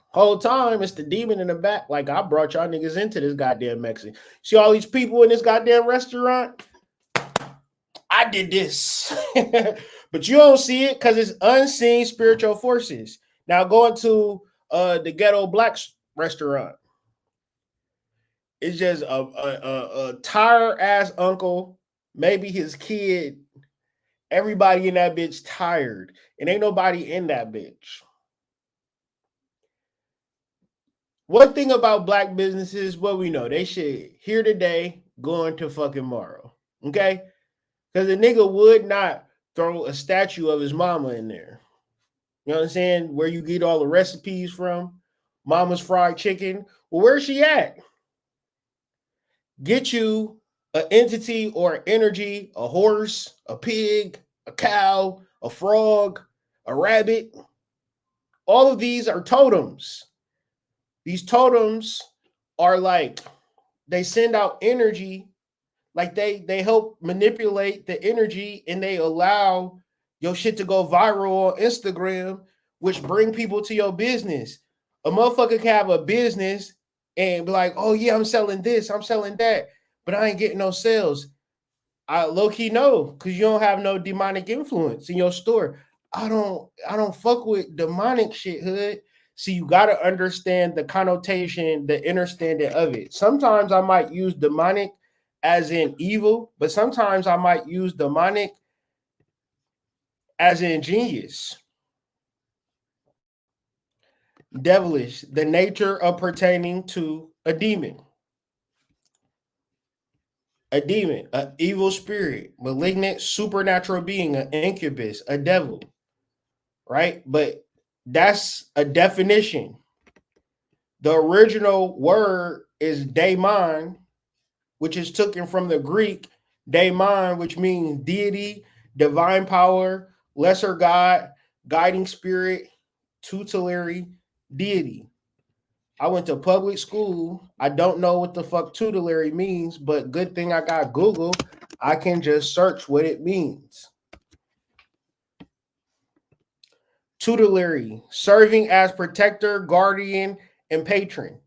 Whole time it's the demon in the back. Like, I brought y'all niggas into this goddamn Mexican. See all these people in this goddamn restaurant? I did this. But you don't see it because it's unseen spiritual forces. Now going to the ghetto black restaurant. It's just a tired ass uncle, maybe his kid. Everybody in that bitch tired. And ain't nobody in that bitch. One thing about black businesses, what we know, they should here today, going to fucking tomorrow. Okay? Because the nigga would not throw a statue of his mama in there. You know what I'm saying? Where you get all the recipes from. Mama's fried chicken. Well, where's she at? Get you an entity or energy, a horse, a pig, a cow, a frog, a rabbit. All of these are totems. These totems are like, they send out energy, like they help manipulate the energy and they allow your shit to go viral on Instagram, which bring people to your business. A motherfucker can have a business and be like, oh yeah, I'm selling this, I'm selling that, but I ain't getting no sales. I low-key know, because you don't have no demonic influence in your store. I don't fuck with demonic shit, hood. So you got to understand the connotation, the understanding of it. Sometimes I might use demonic as in evil, but sometimes I might use demonic as in genius. Devilish, the nature of pertaining to a demon. a demon, an evil spirit, malignant supernatural being, an incubus, a devil, right? But that's a definition. The original word is daemon, which is taken from the Greek daemon, which means deity, divine power, lesser god, guiding spirit, tutelary deity. I went to public school. I don't know what the fuck tutelary means, but good thing I got Google. I can just search what it means. Tutelary, serving as protector, guardian, and patron.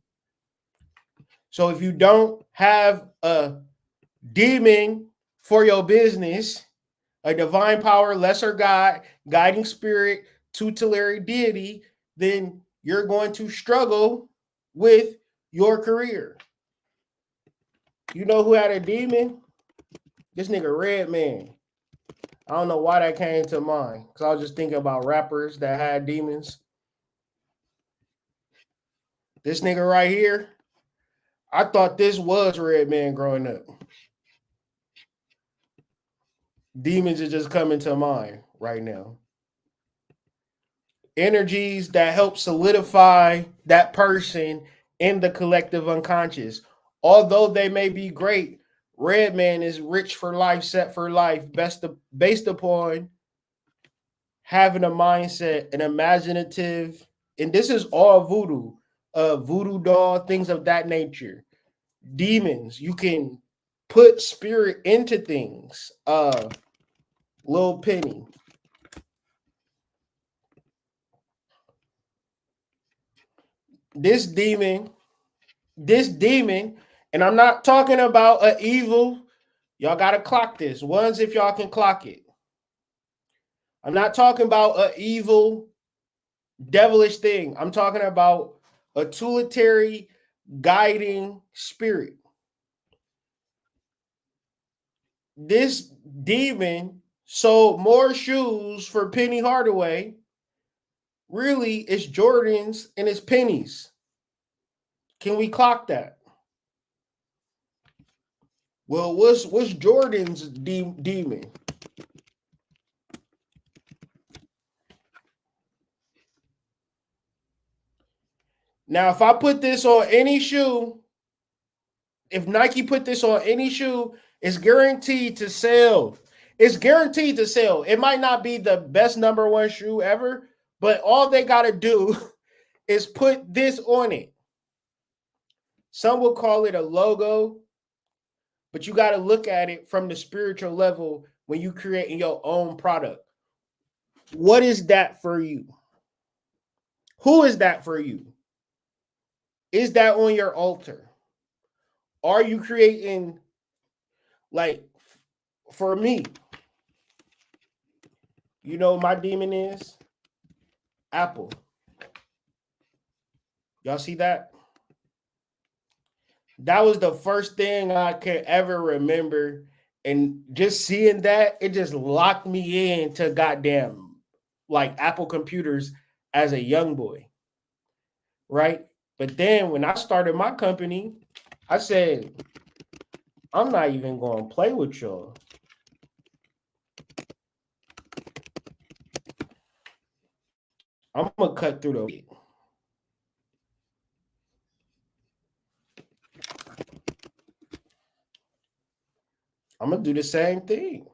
So if you don't have a demon for your business, a divine power, lesser god, guiding spirit, tutelary deity, then you're going to struggle with your career. You know who had a demon? This nigga Redman. I don't know why that came to mind, because I was just thinking about rappers that had demons. This nigga right here, I thought this was Redman growing up. Demons are just coming to mind right now. Energies that help solidify that person in the collective unconscious. Although they may be great, Redman is rich for life, set for life, based upon having a mindset, an imaginative, and this is all voodoo, voodoo doll, things of that nature. Demons, you can put spirit into things. Lil Penny. This demon, and I'm not talking about an evil. Y'all gotta clock this. Ones if y'all can clock it. I'm not talking about an evil, devilish thing. I'm talking about a tutelary, guiding spirit. This demon sold more shoes for Penny Hardaway. Really, it's Jordans and it's pennies. Can we clock that? Well, what's Jordan's demon? Now, if I put this on any shoe, if Nike put this on any shoe, it's guaranteed to sell. It's guaranteed to sell. It might not be the best number one shoe ever, but all they got to do is put this on it. Some will call it a logo, but you got to look at it from the spiritual level when you creating your own product. What is that for you? Who is that for you? Is that on your altar? Are you creating, like, for me, you know my demon is Apple. Y'all see that? That was the first thing I could ever remember. And just seeing that, it just locked me into goddamn, like, Apple computers as a young boy. Right? But then when I started my company, I said, I'm not even going to play with y'all. I'm going to cut through the... I'm going to do the same thing.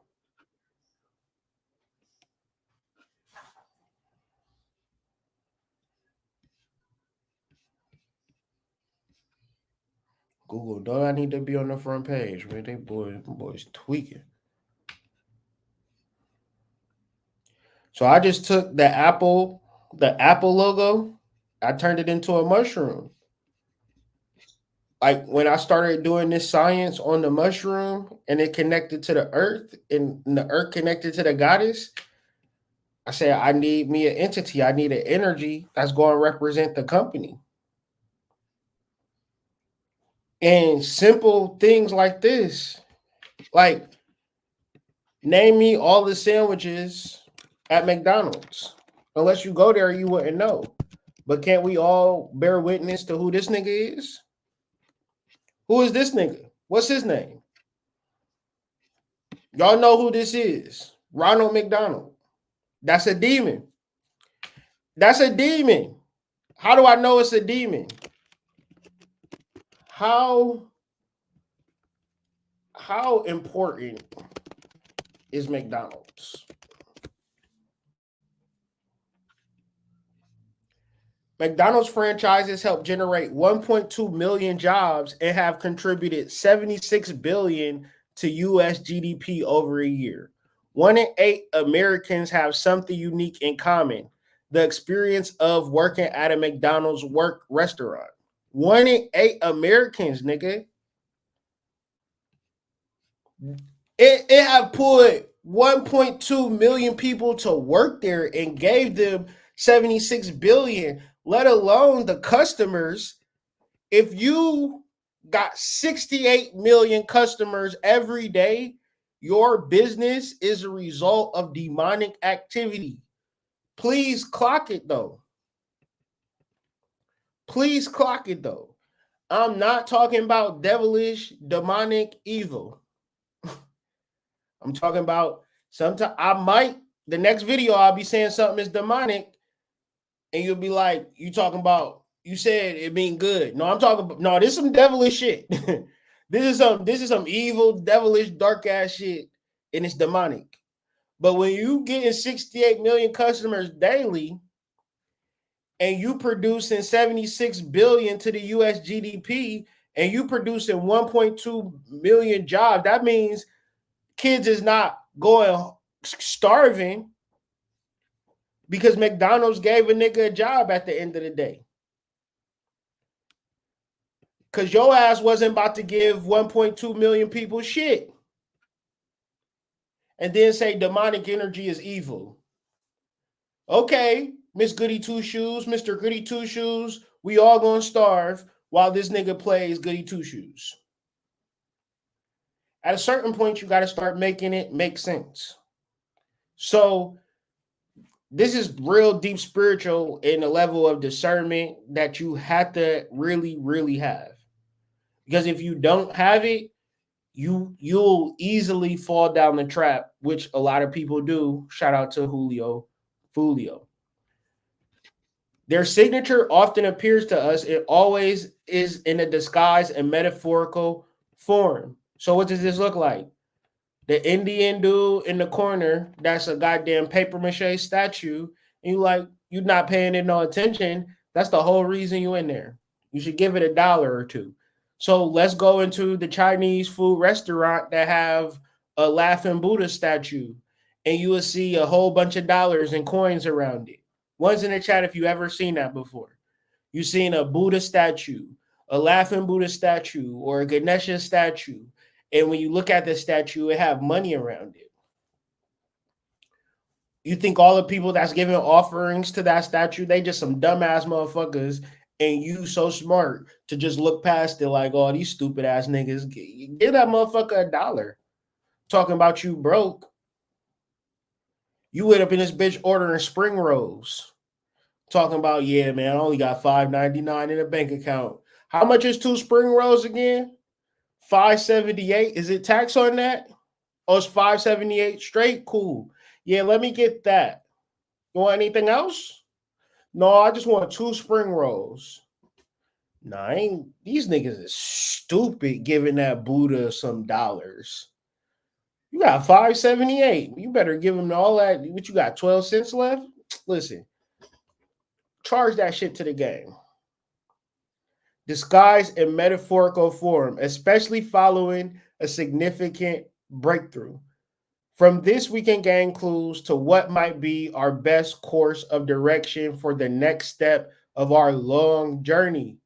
Google, don't I need to be on the front page? Man, they boys tweaking. So I just took the Apple logo, I turned it into a mushroom. Like when I started doing this science on the mushroom and it connected to the earth and the earth connected to the goddess, I said, I need me an entity. I need an energy that's going to represent the company. And simple things like this, like name me all the sandwiches at McDonald's. Unless you go there, you wouldn't know. But can't we all bear witness to who this nigga is? Who is this nigga? What's his name? Y'all know who this is. Ronald McDonald. That's a demon. That's a demon. How do I know it's a demon? How important is McDonald's? McDonald's franchises help generate 1.2 million jobs and have contributed 76 billion to US GDP over a year. 1 in 8 Americans have something unique in common: the experience of working at a McDonald's work restaurant. 1 in 8 Americans, nigga. It have put 1.2 million people to work there and gave them 76 billion, let alone the customers. If you got 68 million customers every day, your business is a result of demonic activity. Please clock it though. Please clock it though. I'm not talking about devilish, demonic, evil. I'm talking about sometimes the next video I'll be saying something is demonic, and you'll be like, you talking about, you said it being good. No, I'm talking about, no, this is some devilish shit. This is some evil, devilish, dark ass shit, and it's demonic. But when you getting 68 million customers daily and you producing 76 billion to the US GDP and you producing 1.2 million jobs, that means kids is not going starving because McDonald's gave a nigga a job at the end of the day. Because your ass wasn't about to give 1.2 million people shit and then say demonic energy is evil. Okay, Miss Goody Two Shoes, Mr. Goody Two Shoes, we all gonna starve while this nigga plays Goody Two Shoes. At a certain point, you got to start making it make sense. So this is real deep spiritual in the level of discernment that you have to really, really have. Because if you don't have it, you'll easily fall down the trap, which a lot of people do. Shout out to Julio Foolio. Their signature often appears to us, it always is in a disguise and metaphorical form. So what does this look like? The Indian dude in the corner, that's a goddamn paper mache statue, and you're not paying it no attention. That's the whole reason you in there. You should give it $1 or $2. So let's go into the Chinese food restaurant that have a laughing Buddha statue, and you will see a whole bunch of dollars and coins around it. One's in the chat if you ever seen that before. You seen a Buddha statue, a laughing Buddha statue, or a Ganesha statue, and when you look at the statue, it have money around it. You think all the people that's giving offerings to that statue, they just some dumbass motherfuckers, and you so smart to just look past it like, oh, these stupid ass niggas. Give that motherfucker $1. Talking about you broke. You went up in this bitch ordering spring rolls. Talking about, yeah, man, I only got $5.99 in a bank account. How much is 2 spring rolls again? $5.78. Is it tax on that? Oh, it's $5.78 straight? Cool. Yeah, let me get that. You want anything else? No, I just want 2 spring rolls. Nah, these niggas is stupid giving that Buddha some dollars. You got $5.78. You better give him all that. What you got, 12 cents left? Listen, charge that shit to the game. Disguise in metaphorical form, especially following a significant breakthrough. From this, we can gain clues to what might be our best course of direction for the next step of our long journey.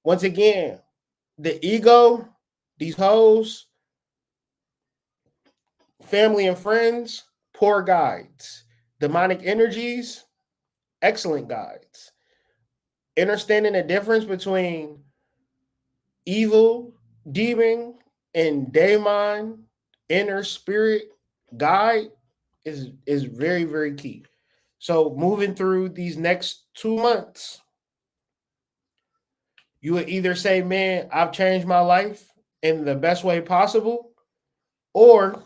Once again, the ego, these hoes, family and friends, poor guides. Demonic energies, excellent guides. Understanding the difference between evil, demon, and daemon, inner spirit guide is very, very key. So moving through these next 2 months, you would either say, man, I've changed my life in the best way possible, or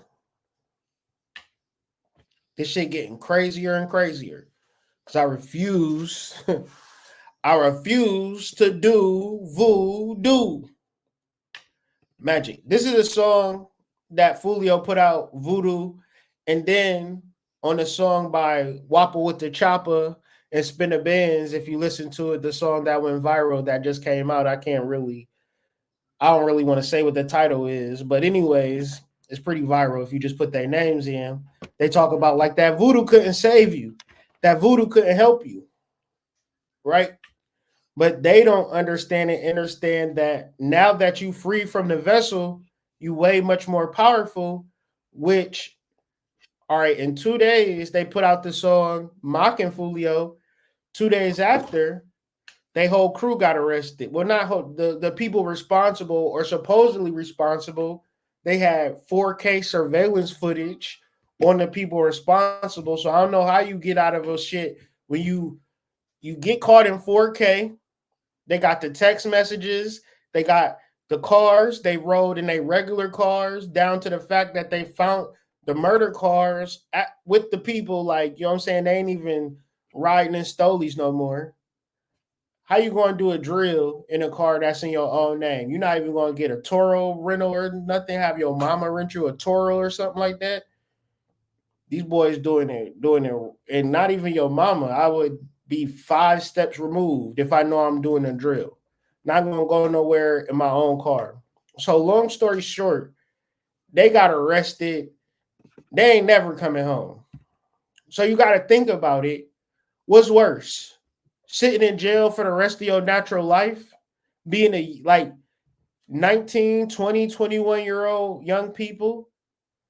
This shit getting crazier and crazier. Because I refuse, I refuse to do voodoo. Magic. This is a song that Foolio put out, Voodoo, and then on a song by Wappa with the Chopper and Spinner Benz, if you listen to it, the song that went viral that just came out, I don't really want to say what the title is, but anyways, it's pretty viral if you just put their names in. They talk about like that voodoo couldn't save you, that voodoo couldn't help you, right? But they don't understand that now that you free from the vessel, you way much more powerful, which, all right, in 2 days, they put out the song mocking Foolio. 2 days after, their whole crew got arrested. Well, not the people responsible or supposedly responsible. They had 4K surveillance footage on the people responsible. So I don't know how you get out of a shit when you get caught in 4K. They got the text messages. They got the cars. They rode in their regular cars, down to the fact that they found the murder cars with the people. Like, you know what I'm saying? They ain't even riding in stolies no more. How you going to do a drill in a car that's in your own name? You're not even going to get a Toro rental or nothing. Have your mama rent you a Toro or something like that. These boys doing it, and not even your mama. I would be 5 steps removed if I know I'm doing a drill. Not going to go nowhere in my own car. So long story short, they got arrested. They ain't never coming home. So you got to think about it. What's worse? Sitting in jail for the rest of your natural life? Being a like 19, 20, 21-year-old young people?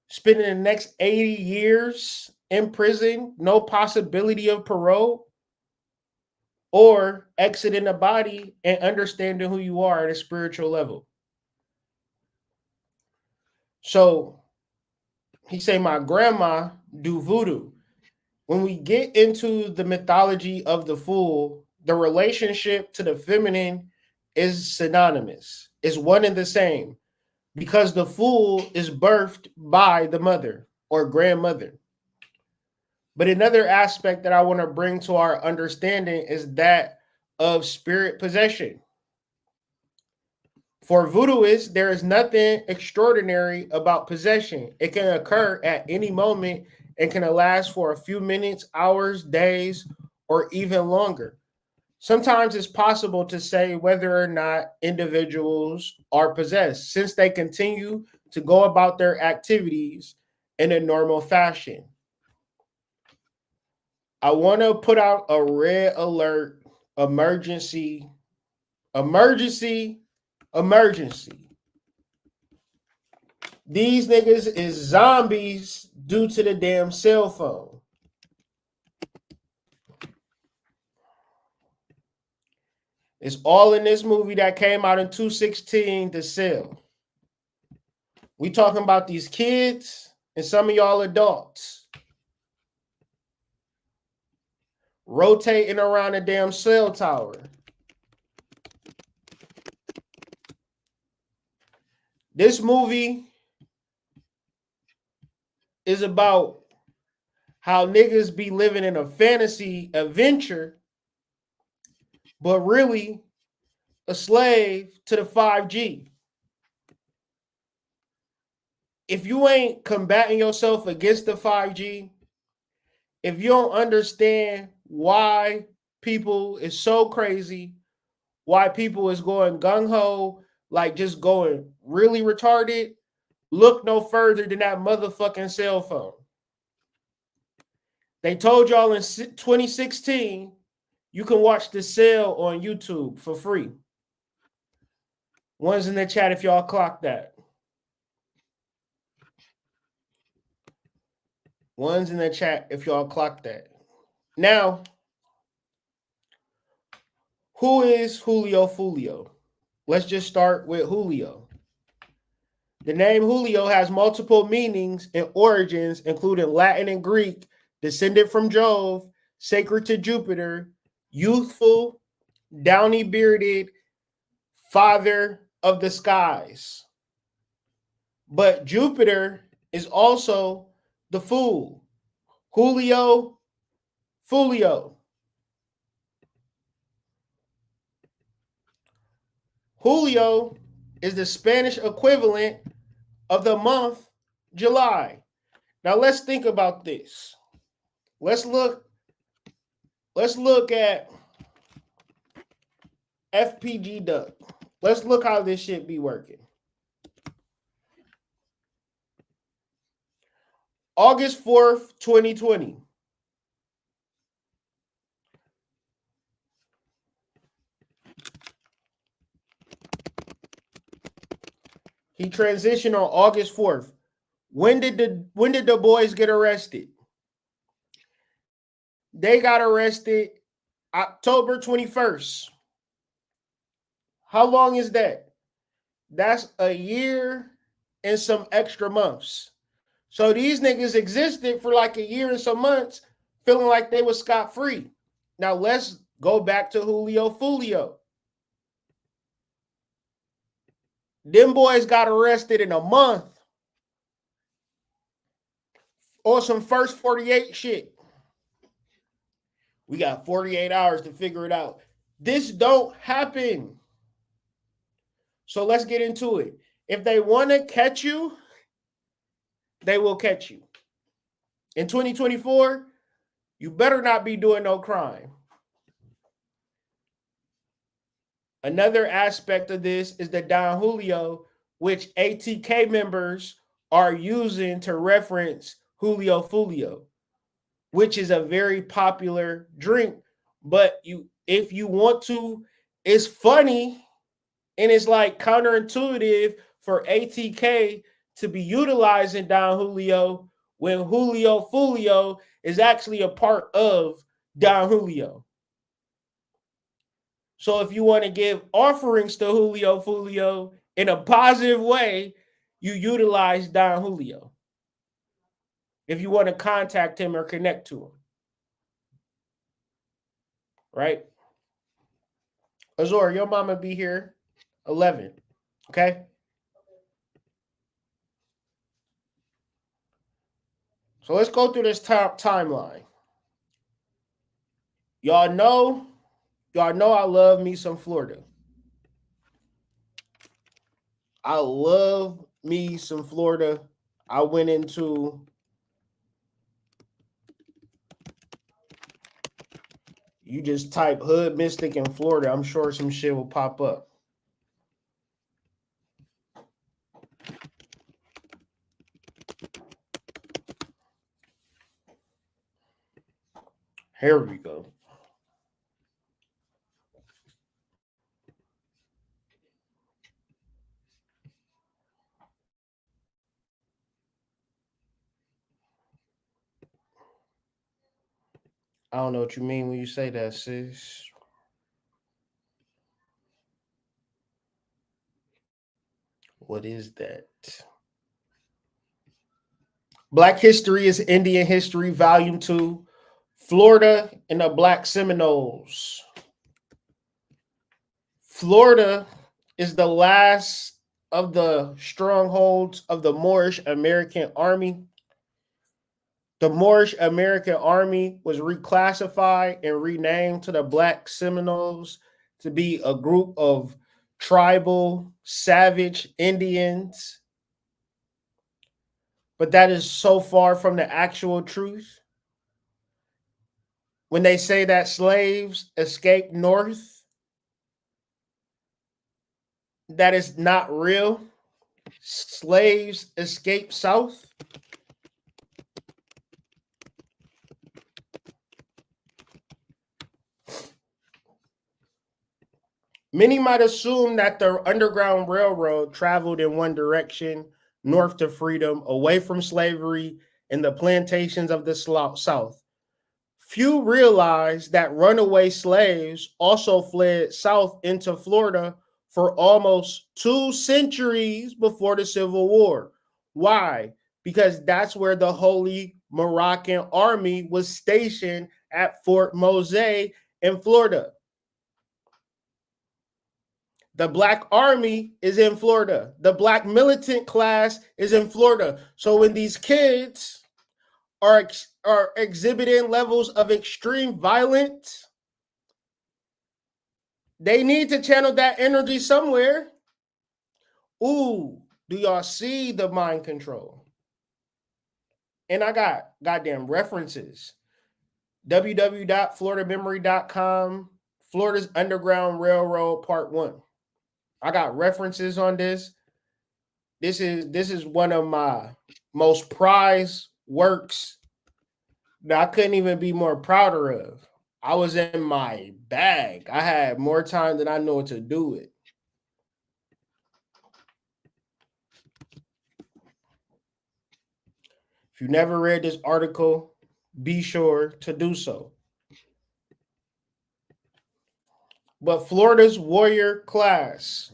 Spending the next 80 years in prison, no possibility of parole, or exiting the body and understanding who you are at a spiritual level. So he say, my grandma do voodoo. When we get into the mythology of the fool, the relationship to the feminine is synonymous. It's one and the same, because the fool is birthed by the mother or grandmother. But another aspect that I want to bring to our understanding is that of spirit possession. For voodooists, there is nothing extraordinary about possession. It can occur at any moment and can last for a few minutes, hours, days, or even longer. Sometimes it's possible to say whether or not individuals are possessed, since they continue to go about their activities in a normal fashion. I want to put out a red alert, emergency. These niggas is zombies due to the damn cell phone. It's all in this movie that came out in 2016, The Cell. We talking about these kids and some of y'all adults rotating around a damn cell tower. This movie is about how niggas be living in a fantasy adventure, but really a slave to the 5G. If you ain't combating yourself against the 5G, if you don't understand why people is so crazy, why people is going gung-ho, like just going really retarded, look no further than that motherfucking cell phone. They told y'all in 2016, you can watch The Cell on YouTube for free. One's in the chat if y'all clock that. One's in the chat if y'all clock that. Now, who is Julio Foolio? Let's just start with Julio. The name Julio has multiple meanings and origins, including Latin and Greek, descended from Jove, sacred to Jupiter, youthful, downy-bearded, father of the skies. But Jupiter is also the fool. Julio Foolio. Julio is the Spanish equivalent of the month July. Now let's think about this. Let's look at FPG Duck. Let's look how this shit be working. August 4th, 2020. He transitioned on August 4th. When did the boys get arrested? They got arrested October 21st. How long is that? That's a year and some extra months. So these niggas existed for like a year and some months, feeling like they was scot-free. Now let's go back to Julio Foolio. Them boys got arrested in a month on some first 48 shit. We got 48 hours to figure it out. This don't happen. So let's get into it. If they want to catch you, they will catch you. In 2024, you better not be doing no crime. Another aspect of this is the Don Julio, which ATK members are using to reference Julio Foolio, which is a very popular drink. But if you want to, it's funny and it's like counterintuitive for ATK to be utilizing Don Julio when Julio Foolio is actually a part of Don Julio. So if you want to give offerings to Julio Foolio in a positive way, you utilize Don Julio. If you want to contact him or connect to him. Right? Azor, your mama be here 11. Okay? So let's go through this timeline. Y'all know I love me some Florida. I love me some Florida. I went into you just type Hood Mystic in Florida. I'm sure some shit will pop up. Here we go. I don't know what you mean when you say that, sis. What is that? Black History is Indian History, Volume 2. Florida and the Black Seminoles. Florida is the last of the strongholds of the Moorish American Army. The Moorish American Army was reclassified and renamed to the Black Seminoles to be a group of tribal, savage Indians. But that is so far from the actual truth. When they say that slaves escaped north, that is not real. Slaves escaped south. Many might assume that the Underground Railroad traveled in one direction, north to freedom, away from slavery and the plantations of the South. Few realize that runaway slaves also fled south into Florida for almost 2 centuries before the Civil War. Why? Because that's where the Holy Moroccan Army was stationed at Fort Mose in Florida. The Black Army is in Florida. The Black militant class is in Florida. So when these kids are are exhibiting levels of extreme violence, they need to channel that energy somewhere. Ooh, do y'all see the mind control? And I got goddamn references. www.floridamemory.com, Florida's Underground Railroad Part 1. I got references on this. This is one of my most prized works that I couldn't even be more prouder of. I was in my bag. I had more time than I know what to do with. If you never read this article, be sure to do so. But Florida's warrior class.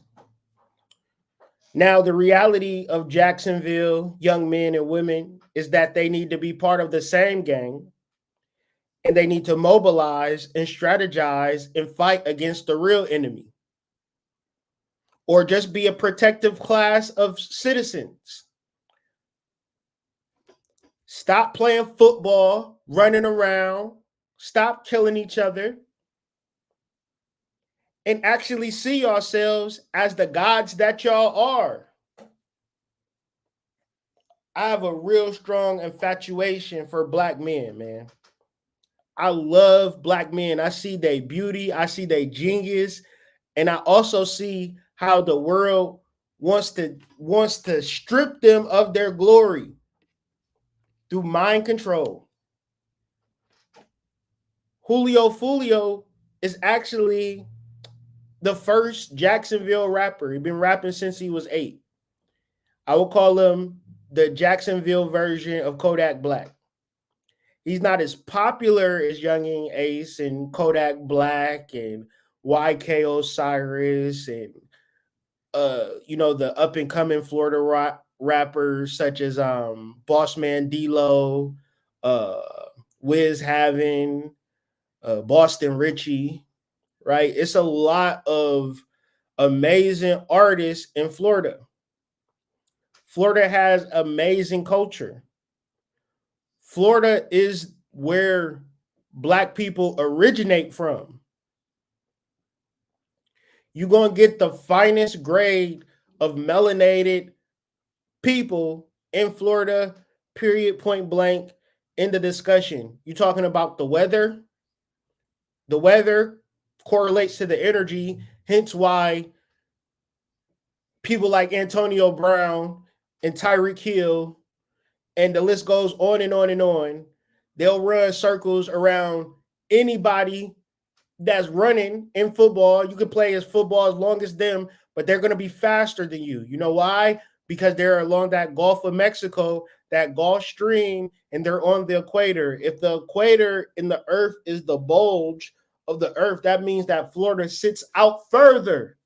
Now, the reality of Jacksonville young men and women is that they need to be part of the same gang, and they need to mobilize and strategize and fight against the real enemy, or just be a protective class of citizens. Stop playing football, running around, stop killing each other, and actually see yourselves as the gods that y'all are. I have a real strong infatuation for black men, man. I love black men. I see their beauty, I see their genius, and I also see how the world wants to strip them of their glory through mind control. Julio Foolio is actually the first Jacksonville rapper. He's been rapping since he was 8. I would call him the Jacksonville version of Kodak Black. He's not as popular as Youngin Ace and Kodak Black and YK Osiris and the up and coming Florida rappers such as Bossman D-Lo, Wiz Having, Boston Richie, right? It's a lot of amazing artists in Florida. Florida has amazing culture. Florida is where black people originate from. You're going to get the finest grade of melanated people in Florida, period, point blank, in the discussion. You're talking about the weather. The weather correlates to the energy, hence why people like Antonio Brown and Tyreek Hill, and the list goes on and on and on. They'll run circles around anybody that's running in football. You can play as football as long as them, but they're going to be faster than you. You know why? Because they're along that Gulf of Mexico, that Gulf Stream, and they're on the equator. If the equator in the earth is the bulge of the earth, that means that Florida sits out further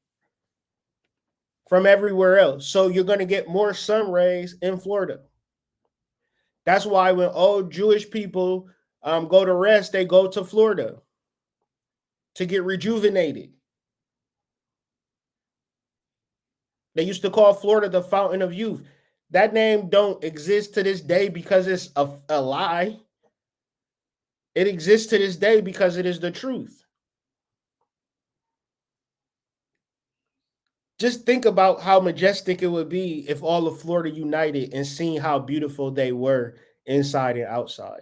from everywhere else. So you're going to get more sun rays in Florida. That's why when old Jewish people go to rest, they go to Florida to get rejuvenated. They used to call Florida the fountain of youth. That name don't exist to this day because it's a lie. It exists to this day because it is the truth. Just think about how majestic it would be if all of Florida united and seen how beautiful they were inside and outside.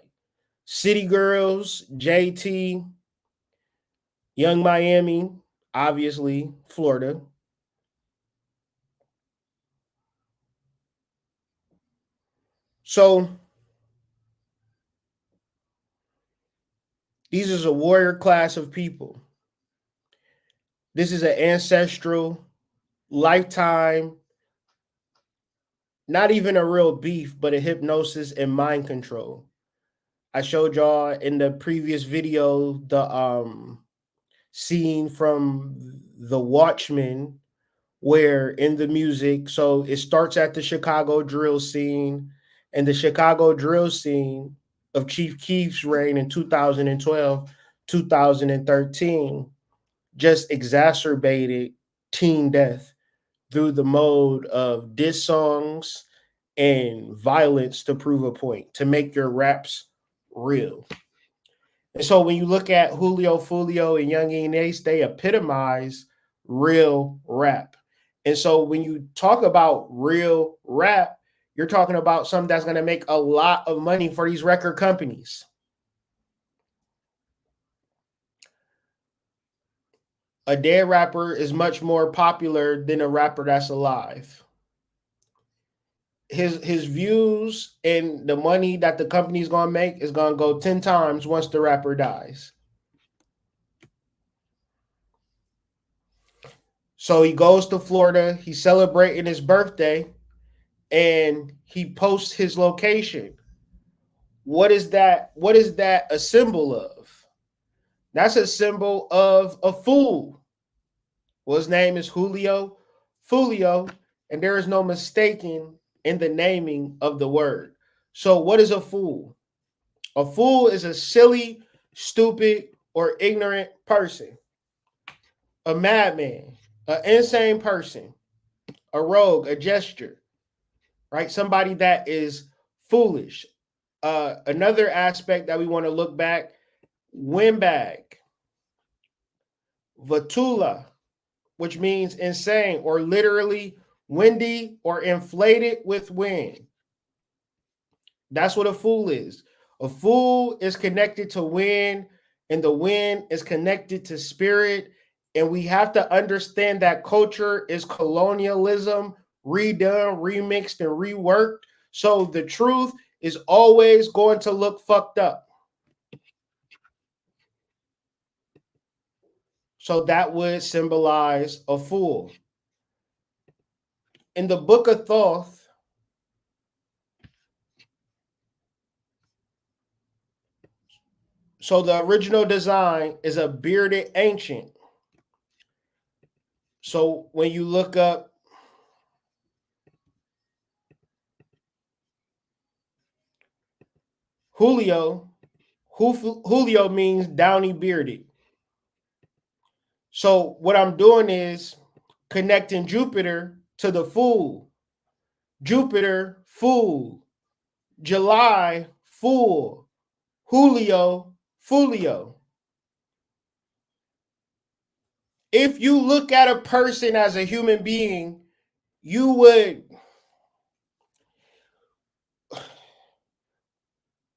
City Girls, JT, Young Miami, obviously Florida. So these is a warrior class of people. This is an ancestral, lifetime, not even a real beef, but a hypnosis and mind control. I showed y'all in the previous video the scene from The Watchmen where in the music, so it starts at the Chicago drill scene, and the Chicago drill scene of Chief Keef's reign in 2012, 2013 just exacerbated teen death through the mode of diss songs and violence to prove a point, to make your raps real. And so when you look at Julio Foolio and Young Ace, they epitomize real rap. And so when you talk about real rap, you're talking about something that's going to make a lot of money for these record companies. A dead rapper is much more popular than a rapper that's alive. His views and the money that the company's going to make is going to go 10 times once the rapper dies. So he goes to Florida, he's celebrating his birthday, and he posts his location. What is that? What is that a symbol of? That's a symbol of a fool. Well, his name is Julio Foolio, and there is no mistaking in the naming of the word. So what is a fool? A fool is a silly, stupid, or ignorant person. A madman, an insane person, a rogue, a gesture, right? Somebody that is foolish. Another aspect that we want to look back, windbag, vatula, which means insane or literally windy or inflated with wind. That's what a fool is. A fool is connected to wind, and the wind is connected to spirit. And we have to understand that culture is colonialism, redone, remixed, and reworked. So the truth is always going to look fucked up. So that would symbolize a fool. In the Book of Thoth, so the original design is a bearded ancient. So when you look up Julio, Julio means downy bearded. So what I'm doing is connecting Jupiter to the fool. Jupiter, fool. July, fool. Julio, Foolio. If you look at a person as a human being, you would,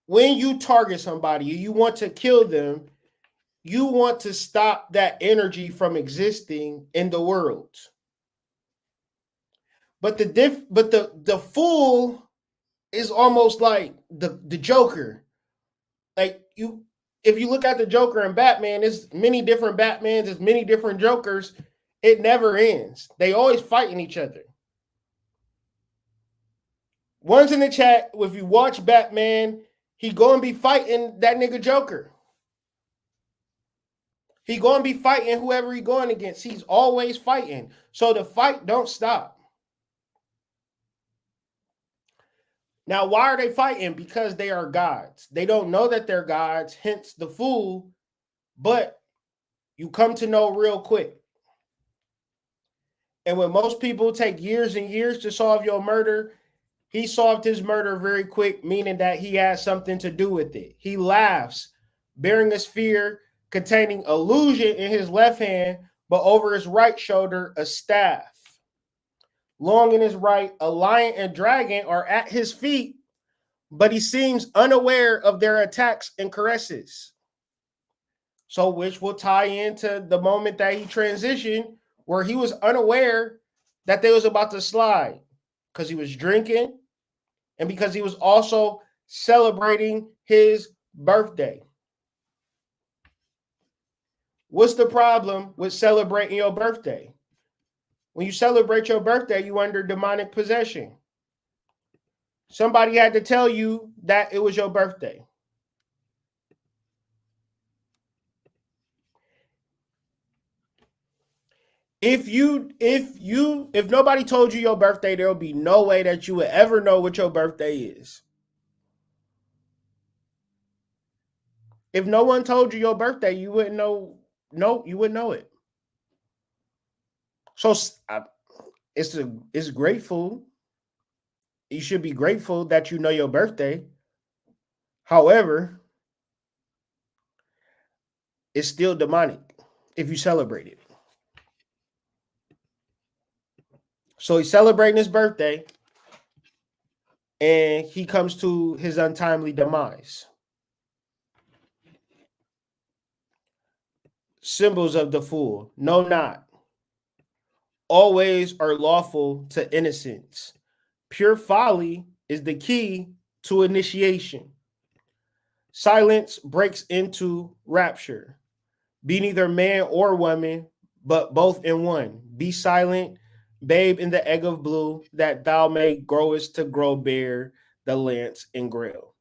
when you target somebody, you want to kill them, you want to stop that energy from existing in the world. But the fool is almost like the Joker. Like if you look at the Joker and Batman, there's many different Batmans, there's many different Jokers. It never ends. They always fighting each other. One's in the chat, if you watch Batman, he gonna be fighting that nigga Joker. He gonna be fighting whoever he going against. He's always fighting. So the fight don't stop. Now, why are they fighting? Because they are gods. They don't know that they're gods, hence the fool, but you come to know real quick. And when most people take years and years to solve your murder, he solved his murder very quick, meaning that he had something to do with it. He laughs, bearing a sphere containing illusion in his left hand, but over his right shoulder, a staff. Long in his right, a lion and dragon are at his feet, but he seems unaware of their attacks and caresses. So, which will tie into the moment that he transitioned, where he was unaware that they was about to slide because he was drinking and because he was also celebrating his birthday. What's the problem with celebrating your birthday? When you celebrate your birthday, you under demonic possession. Somebody had to tell you that it was your birthday. If nobody told you your birthday, there will be no way that you would ever know what your birthday is. If no one told you your birthday, you wouldn't know. No, you wouldn't know it. So it's grateful. You should be grateful that you know your birthday. However, is still demonic if you celebrate it. So he's celebrating his birthday, and he comes to his untimely demise. Symbols of the fool. No, not. Always are lawful to innocence. Pure folly is the key to initiation. Silence breaks into rapture. Be neither man or woman, but both in one. Be silent, babe in the egg of blue, that thou may growest to grow bare the lance and grail.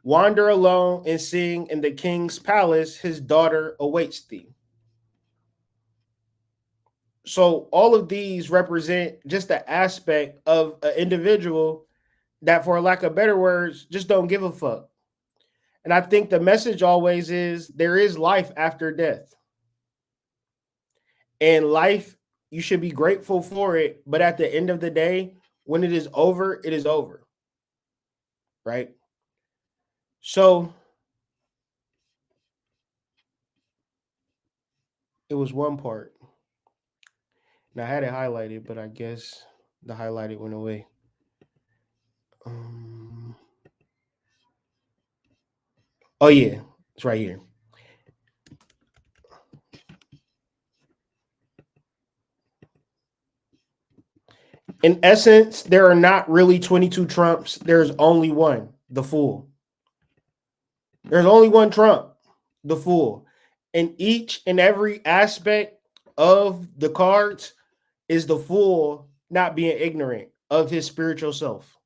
Wander alone and sing in the king's palace, his daughter awaits thee. So all of these represent just the aspect of an individual that, for lack of better words, just don't give a fuck. And I think the message always is there is life after death. And life, you should be grateful for it. But at the end of the day, when it is over, it is over. Right? So it was one part. And I had it highlighted, but I guess the highlighted went away. Oh, yeah. It's right here. In essence, there are not really 22 Trumps. There's only one, the fool. There's only one Trump, the fool. And each and every aspect of the cards is the fool not being ignorant of his spiritual self,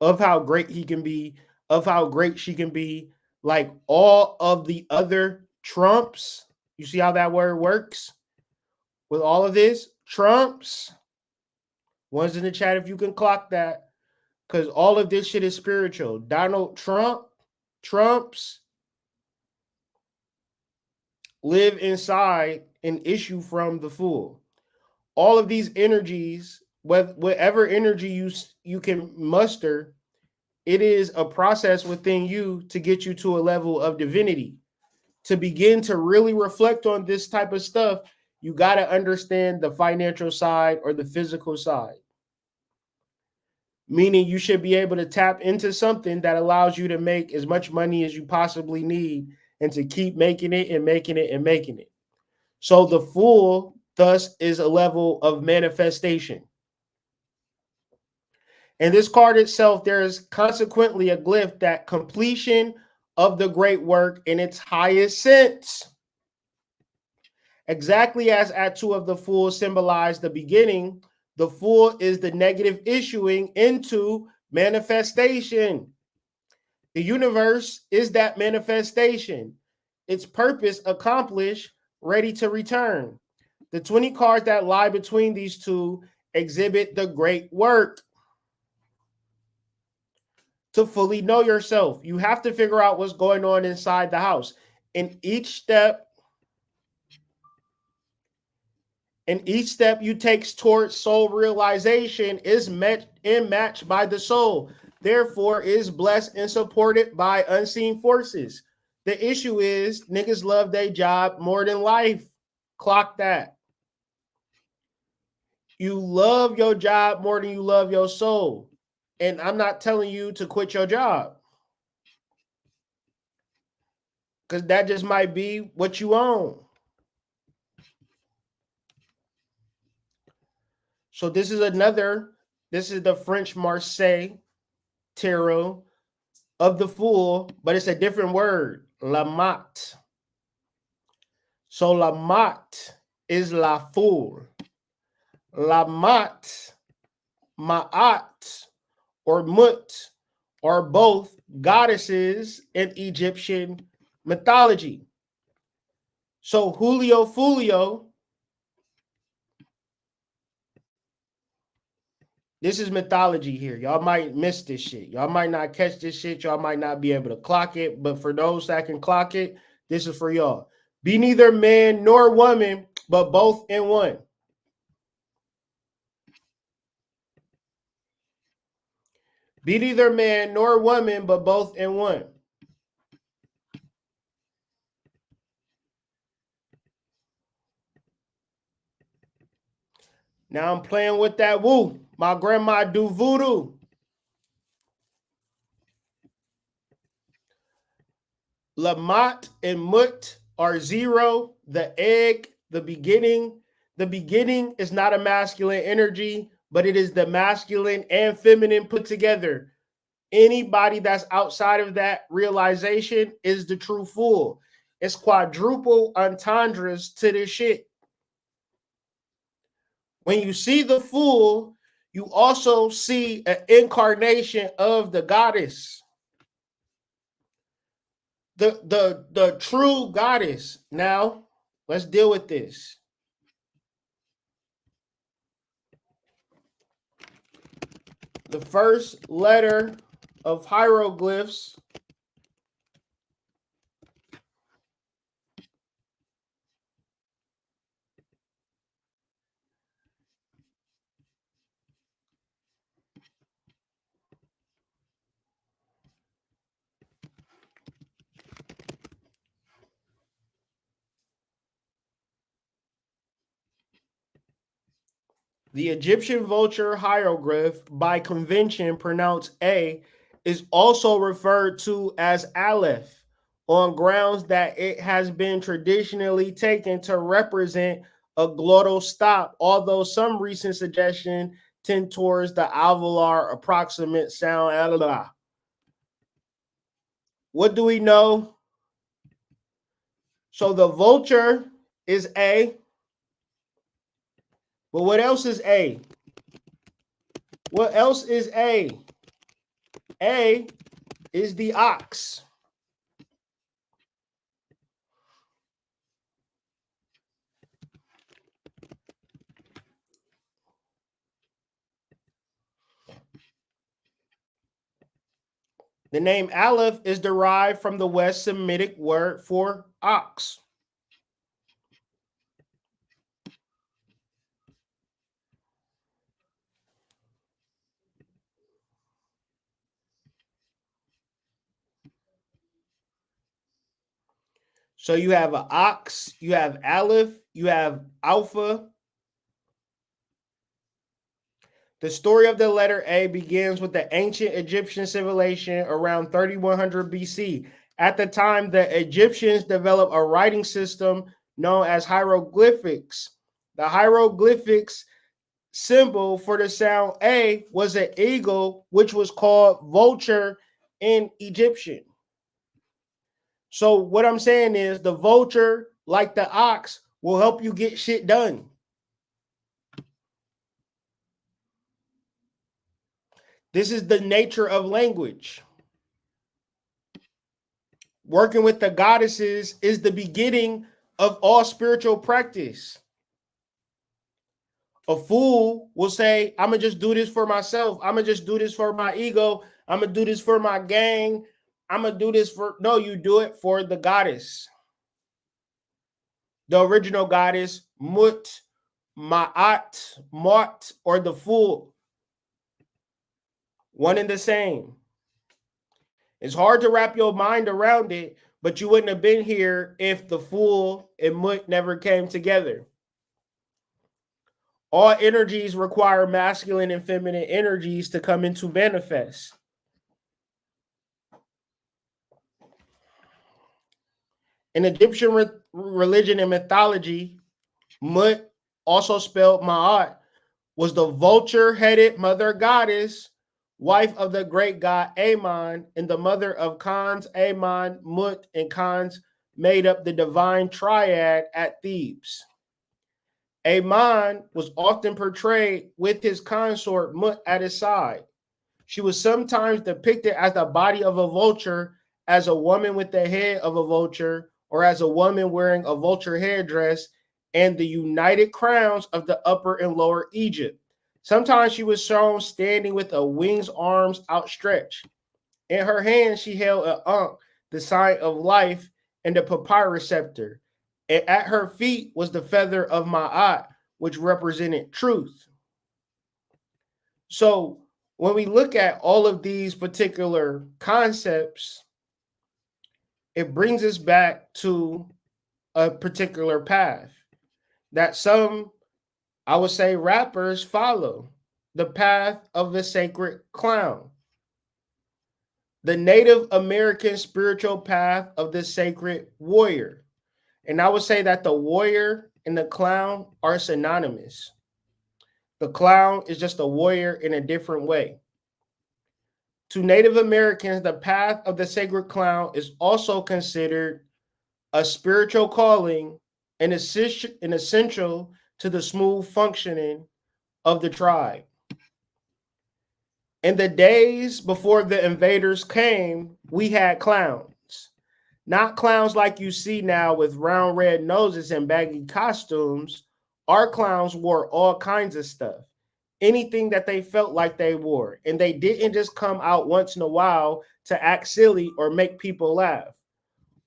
of how great he can be, of how great she can be. Like all of the other Trumps, you see how that word works? With all of this, Trumps, one's in the chat if you can clock that, because all of this shit is spiritual. Donald Trump, Trumps live inside an issue from the fool. All of these energies, whatever energy you can muster, it is a process within you to get you to a level of divinity. To begin to really reflect on this type of stuff, you got to understand the financial side or the physical side. Meaning you should be able to tap into something that allows you to make as much money as you possibly need and to keep making it and making it and making it. So the fool, thus, is a level of manifestation. And this card itself, there is consequently a glyph that completion of the great work in its highest sense. Exactly as Atu of the Fool symbolized the beginning, the Fool is the negative issuing into manifestation. The universe is that manifestation. Its purpose accomplished, ready to return. The 20 cards that lie between these two exhibit the great work. To fully know yourself, you have to figure out what's going on inside the house. In each step you take towards soul realization is met and matched by the soul. Therefore, is blessed and supported by unseen forces. The issue is niggas love their job more than life. Clock that. You love your job more than you love your soul. And I'm not telling you to quit your job, because that just might be what you own. So this is the French Marseille tarot of the fool, but it's a different word, la mat. So la mat is la fool. La mat, ma'at, or mut are both goddesses in Egyptian mythology. So Julio Foolio, this is mythology here. Y'all might miss this shit. Y'all might not catch this shit. Y'all might not be able to clock it. But for those that can clock it, this is for y'all. Be neither man nor woman, but both in one. Be neither man nor woman, but both in one. Now I'm playing with that woo. My grandma do voodoo. Lamont and Mut are 0. The egg, the beginning. The beginning is not a masculine energy, but it is the masculine and feminine put together. Anybody that's outside of that realization is the true fool. It's quadruple entendres to this shit. When you see the fool, you also see an incarnation of the goddess. The true goddess. Now, let's deal with this. The first letter of hieroglyphs the Egyptian vulture hieroglyph, by convention pronounced A, is also referred to as Aleph on grounds that it has been traditionally taken to represent a glottal stop, although some recent suggestions tend towards the alveolar approximate sound. What do we know? So the vulture is A, but what else is A? What else is A? A is the ox. The name Aleph is derived from the West Semitic word for ox. So you have an ox, you have Aleph, you have Alpha. The story of the letter A begins with the ancient Egyptian civilization around 3100 BC. At the time, the Egyptians developed a writing system known as hieroglyphics. The hieroglyphics symbol for the sound A was an eagle, which was called vulture in Egyptian. So what I'm saying is the vulture, like the ox, will help you get shit done. This is the nature of language. Working with the goddesses is the beginning of all spiritual practice. A fool will say, I'm going to just do this for myself. I'm going to just do this for my ego. I'm going to do this for my gang. I'm going to do this for... No, you do it for the goddess. The original goddess, Mut, Ma'at, Mot, or the fool. One and the same. It's hard to wrap your mind around it, but you wouldn't have been here if the fool and Mut never came together. All energies require masculine and feminine energies to come into manifest. In Egyptian religion and mythology, Mut, also spelled Ma'at, was the vulture-headed mother goddess, wife of the great god Amon, and the mother of Khans. Amon, Mut, and Khans made up the divine triad at Thebes. Amon was often portrayed with his consort Mut at his side. She was sometimes depicted as the body of a vulture, as a woman with the head of a vulture, or as a woman wearing a vulture headdress and the united crowns of the upper and lower Egypt. Sometimes she was shown standing with her wings, arms outstretched. In her hand, she held an ankh, the sign of life, and the papyrus scepter. And at her feet was the feather of Ma'at, which represented truth. So when we look at all of these particular concepts, it brings us back to a particular path that some I would say rappers follow the path of the sacred clown, the Native American spiritual path of the sacred warrior. And I would say that the warrior and the clown are synonymous. The clown is just a warrior in a different way. To Native Americans, the path of the sacred clown is also considered a spiritual calling and essential to the smooth functioning of the tribe. In the days before the invaders came, we had clowns. Not clowns like you see now with round red noses and baggy costumes. Our clowns wore all kinds of stuff, anything that they felt like they wore. And they didn't just come out once in a while to act silly or make people laugh.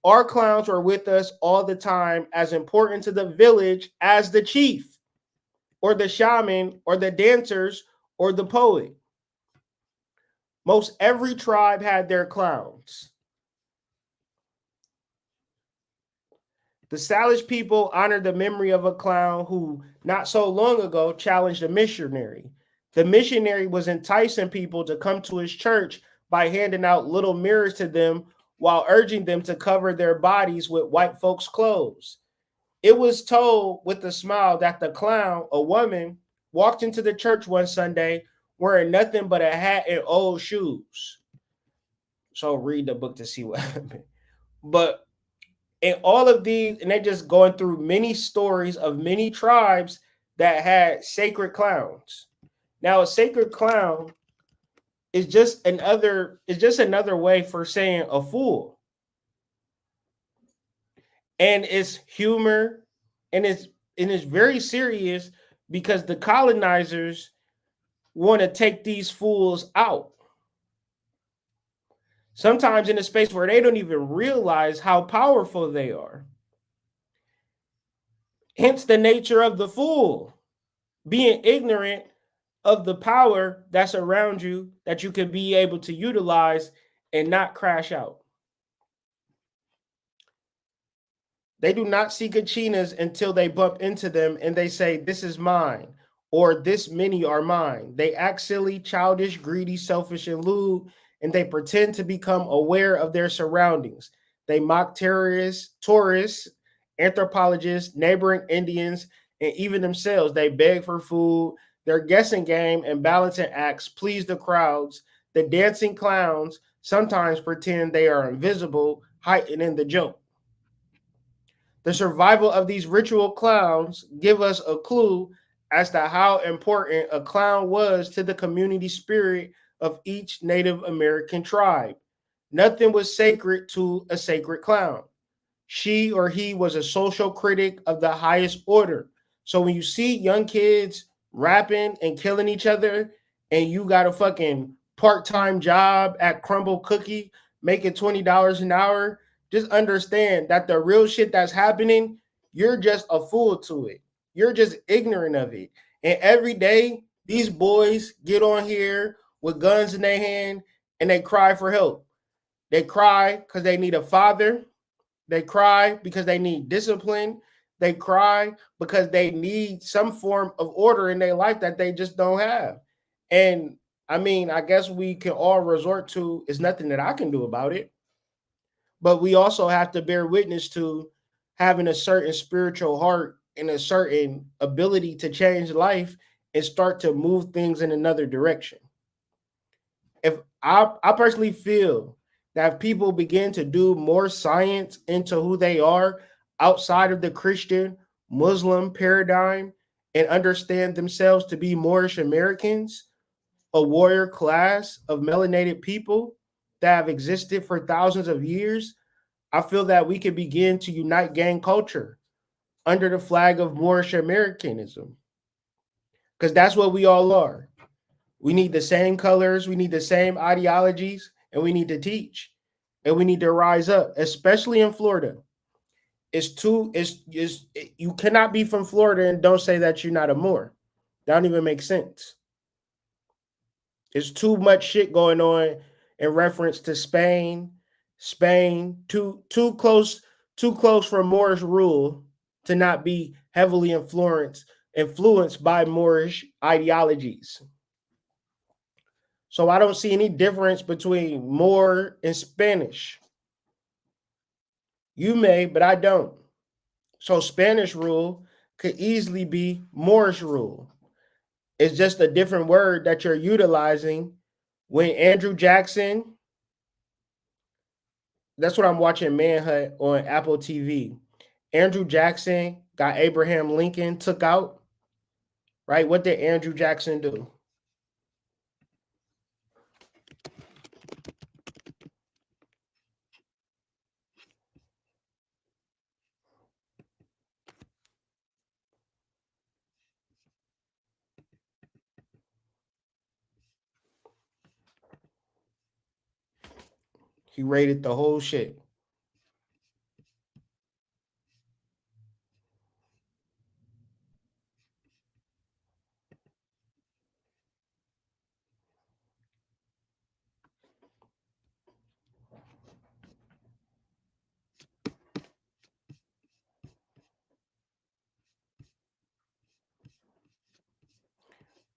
Our clowns were with us all the time, as important to the village as the chief or the shaman or the dancers or the poet. Most every tribe had their clowns. The Salish people honored the memory of a clown who, not so long ago, challenged a missionary. The missionary was enticing people to come to his church by handing out little mirrors to them while urging them to cover their bodies with white folks' clothes. It was told with a smile that the clown, a woman, walked into the church one Sunday wearing nothing but a hat and old shoes. So read the book to see what happened. But in all of these, and they're just going through many stories of many tribes that had sacred clowns. Now, a sacred clown is just another way for saying a fool. And it's humor, and it's very serious because the colonizers want to take these fools out. Sometimes in a space where they don't even realize how powerful they are. Hence the nature of the fool, being ignorant of the power that's around you that you can be able to utilize and not crash out. They do not see kachinas until they bump into them and they say, "This is mine," or "This many are mine." They act silly, childish, greedy, selfish, and lewd, and they pretend to become aware of their surroundings. They mock terrorists, tourists, anthropologists, neighboring Indians, and even themselves. They beg for food. Their guessing game and balancing acts please the crowds. The dancing clowns sometimes pretend they are invisible, heightening the joke. The survival of these ritual clowns give us a clue as to how important a clown was to the community spirit of each Native American tribe. Nothing was sacred to a sacred clown. She or he was a social critic of the highest order. So when you see young kids rapping and killing each other, and you got a fucking part-time job at Crumble Cookie making $20 an hour, just understand that the real shit that's happening, you're just a fool to it. You're just ignorant of it. And every day, these boys get on here with guns in their hand and they cry for help. They cry because they need a father. They cry because they need discipline. They cry because they need some form of order in their life that they just don't have. And I mean, I guess we can all resort to, it's nothing that I can do about it. But we also have to bear witness to having a certain spiritual heart and a certain ability to change life and start to move things in another direction. If I personally feel that if people begin to do more science into who they are outside of the Christian Muslim paradigm and understand themselves to be Moorish Americans, a warrior class of melanated people that have existed for thousands of years, I feel that we can begin to unite gang culture under the flag of Moorish Americanism. Because that's what we all are. We need the same colors, we need the same ideologies, and we need to teach. And we need to rise up, especially in Florida. You cannot be from Florida and don't say that you're not a Moor. That don't even make sense. There's too much shit going on in reference to Spain, too close for Moorish rule to not be heavily influenced influenced by Moorish ideologies. So I don't see any difference between Moor and Spanish. You may, but I don't. So Spanish rule could easily be Moorish rule. It's just a different word that you're utilizing. When Andrew Jackson, that's what I'm watching Manhunt on Apple TV. Andrew Jackson got Abraham Lincoln took out, right? What did Andrew Jackson do? He raided the whole shit.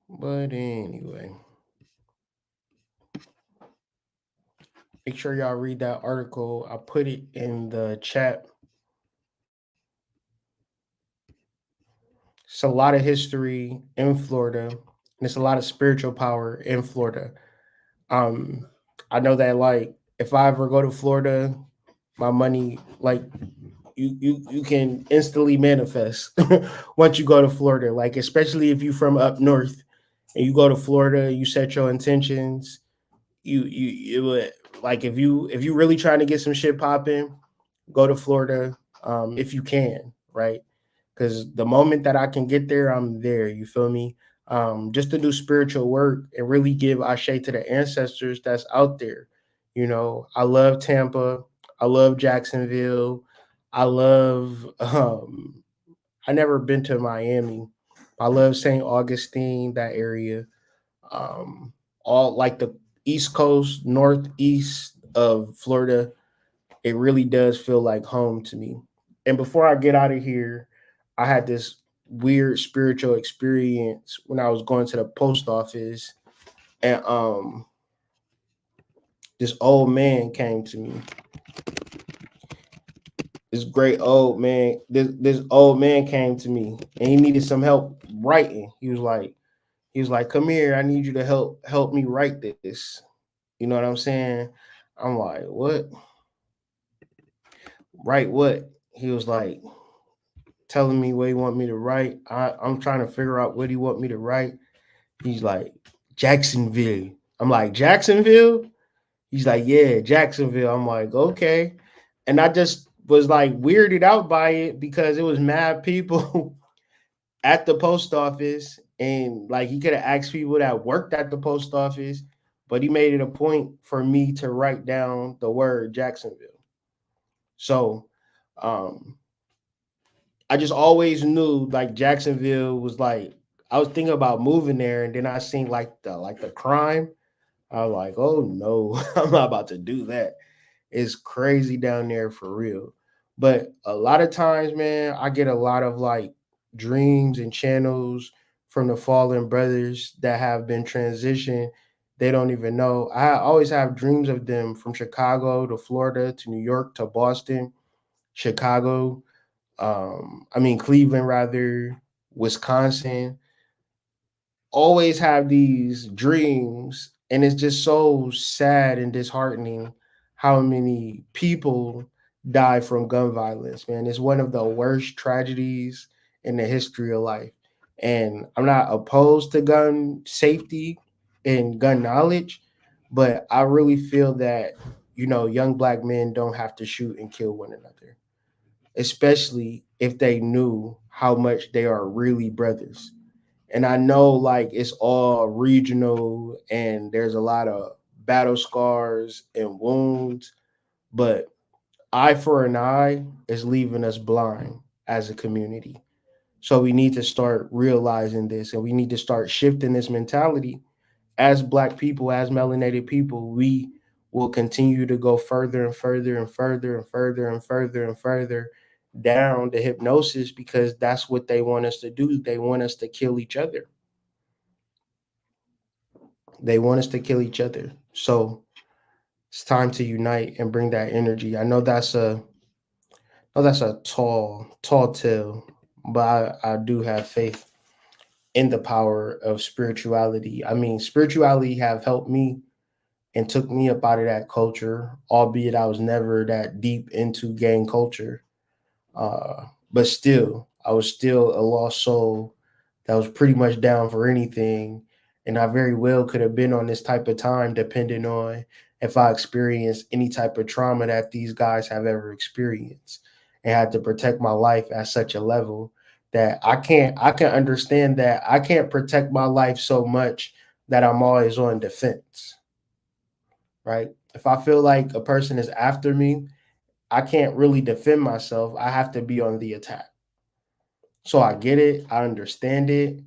But anyway, make sure y'all read that article. I put it in the chat. It's a lot of history in Florida, and it's a lot of spiritual power in Florida. I know that like if I ever go to Florida, my money like you can instantly manifest once you go to Florida. Like especially if you from up north and you go to Florida, you set your intentions. You would like if you really trying to get some shit popping, go to Florida if you can, right? Because the moment that I can get there, I'm there. You feel me? Just to do spiritual work and really give ashe to the ancestors that's out there. You know, I love Tampa. I love Jacksonville. I love. I never been to Miami. I love St. Augustine, that area. Um, all like the East Coast, Northeast of Florida. It really does feel like home to me. And before I get out of here, I had this weird spiritual experience when I was going to the post office, and this old man came to me. This great old man, this old man came to me, and he needed some help writing. He was like, "Come here, I need you to help me write this." You know what I'm saying? I'm like, "What? Write what?" He was like, telling me what he want me to write. I'm trying to figure out what he want me to write. He's like, Jacksonville. I'm like, Jacksonville? He's like, yeah, Jacksonville. I'm like, okay. And I just was like weirded out by it because it was mad people at the post office. And like he could have asked people that worked at the post office, but he made it a point for me to write down the word Jacksonville. So I just always knew like Jacksonville was like I was thinking about moving there, and then I seen like the crime. I was like, oh no, I'm not about to do that. It's crazy down there for real. But a lot of times, man, I get a lot of like dreams and channels from the fallen brothers that have been transitioned. They don't even know. I always have dreams of them from Chicago to Florida to New York to Boston, Chicago, I mean Cleveland rather, Wisconsin, always have these dreams, and it's just so sad and disheartening how many people die from gun violence, man. It's one of the worst tragedies in the history of life. And I'm not opposed to gun safety and gun knowledge, but I really feel that, you know, young black men don't have to shoot and kill one another, especially if they knew how much they are really brothers. And I know like it's all regional and there's a lot of battle scars and wounds, but eye for an eye is leaving us blind as a community. So we need to start realizing this, and we need to start shifting this mentality. As black people, as melanated people, we will continue to go further and further and further and further and further and further down to hypnosis because that's what they want us to do. They want us to kill each other. They want us to kill each other. So it's time to unite and bring that energy. I know that's a tall tale, but I do have faith in the power of spirituality. I mean, spirituality have helped me and took me up out of that culture, albeit I was never that deep into gang culture. But still, I was still a lost soul that was pretty much down for anything. And I very well could have been on this type of time, depending on if I experienced any type of trauma that these guys have ever experienced, and had to protect my life at such a level that I can understand that I can't protect my life so much that I'm always on defense, right? If I feel like a person is after me, I can't really defend myself. I have to be on the attack. So I get it. I understand it.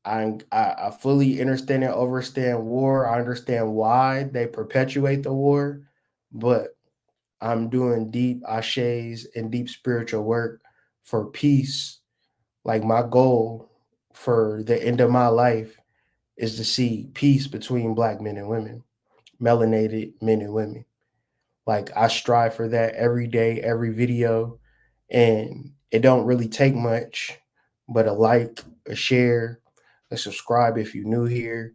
I fully understand and understand war. I understand why they perpetuate the war, but I'm doing deep ashes and deep spiritual work for peace. Like my goal for the end of my life is to see peace between Black men and women, melanated men and women. Like I strive for that every day, every video, and it don't really take much, but a like, a share, a subscribe if you're new here.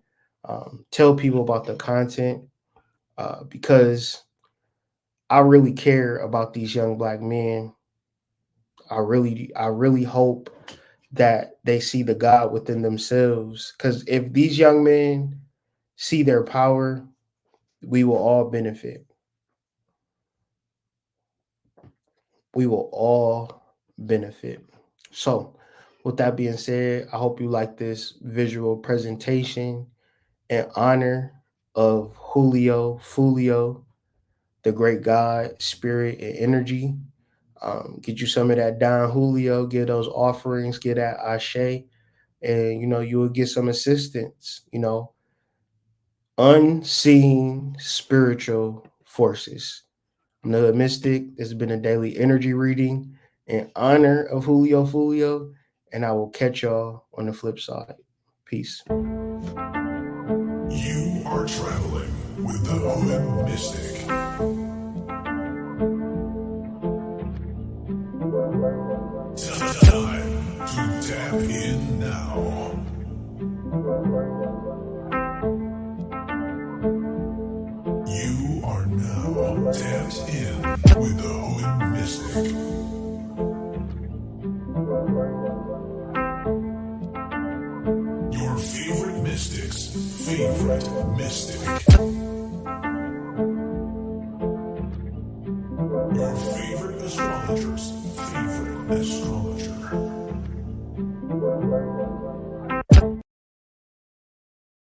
Tell people about the content because I really care about these young Black men. I really hope that they see the God within themselves. Because if these young men see their power, we will all benefit. We will all benefit. So, with that being said, I hope you like this visual presentation in honor of Julio Foolio, the great God, spirit, and energy. Get you some of that Don Julio, get those offerings, get that Ashe, and you will get some assistance, unseen spiritual forces. I'm the Hood Mystic. This has been a daily energy reading in honor of Julio Foolio, and I will catch y'all on the flip side. Peace. You are traveling with the Hood Mystic. Time to tap in now. You are now tapped in with the Hood Mystic. Your favorite mystic's favorite mystic. Your favorite astrologer's favorite astrologer.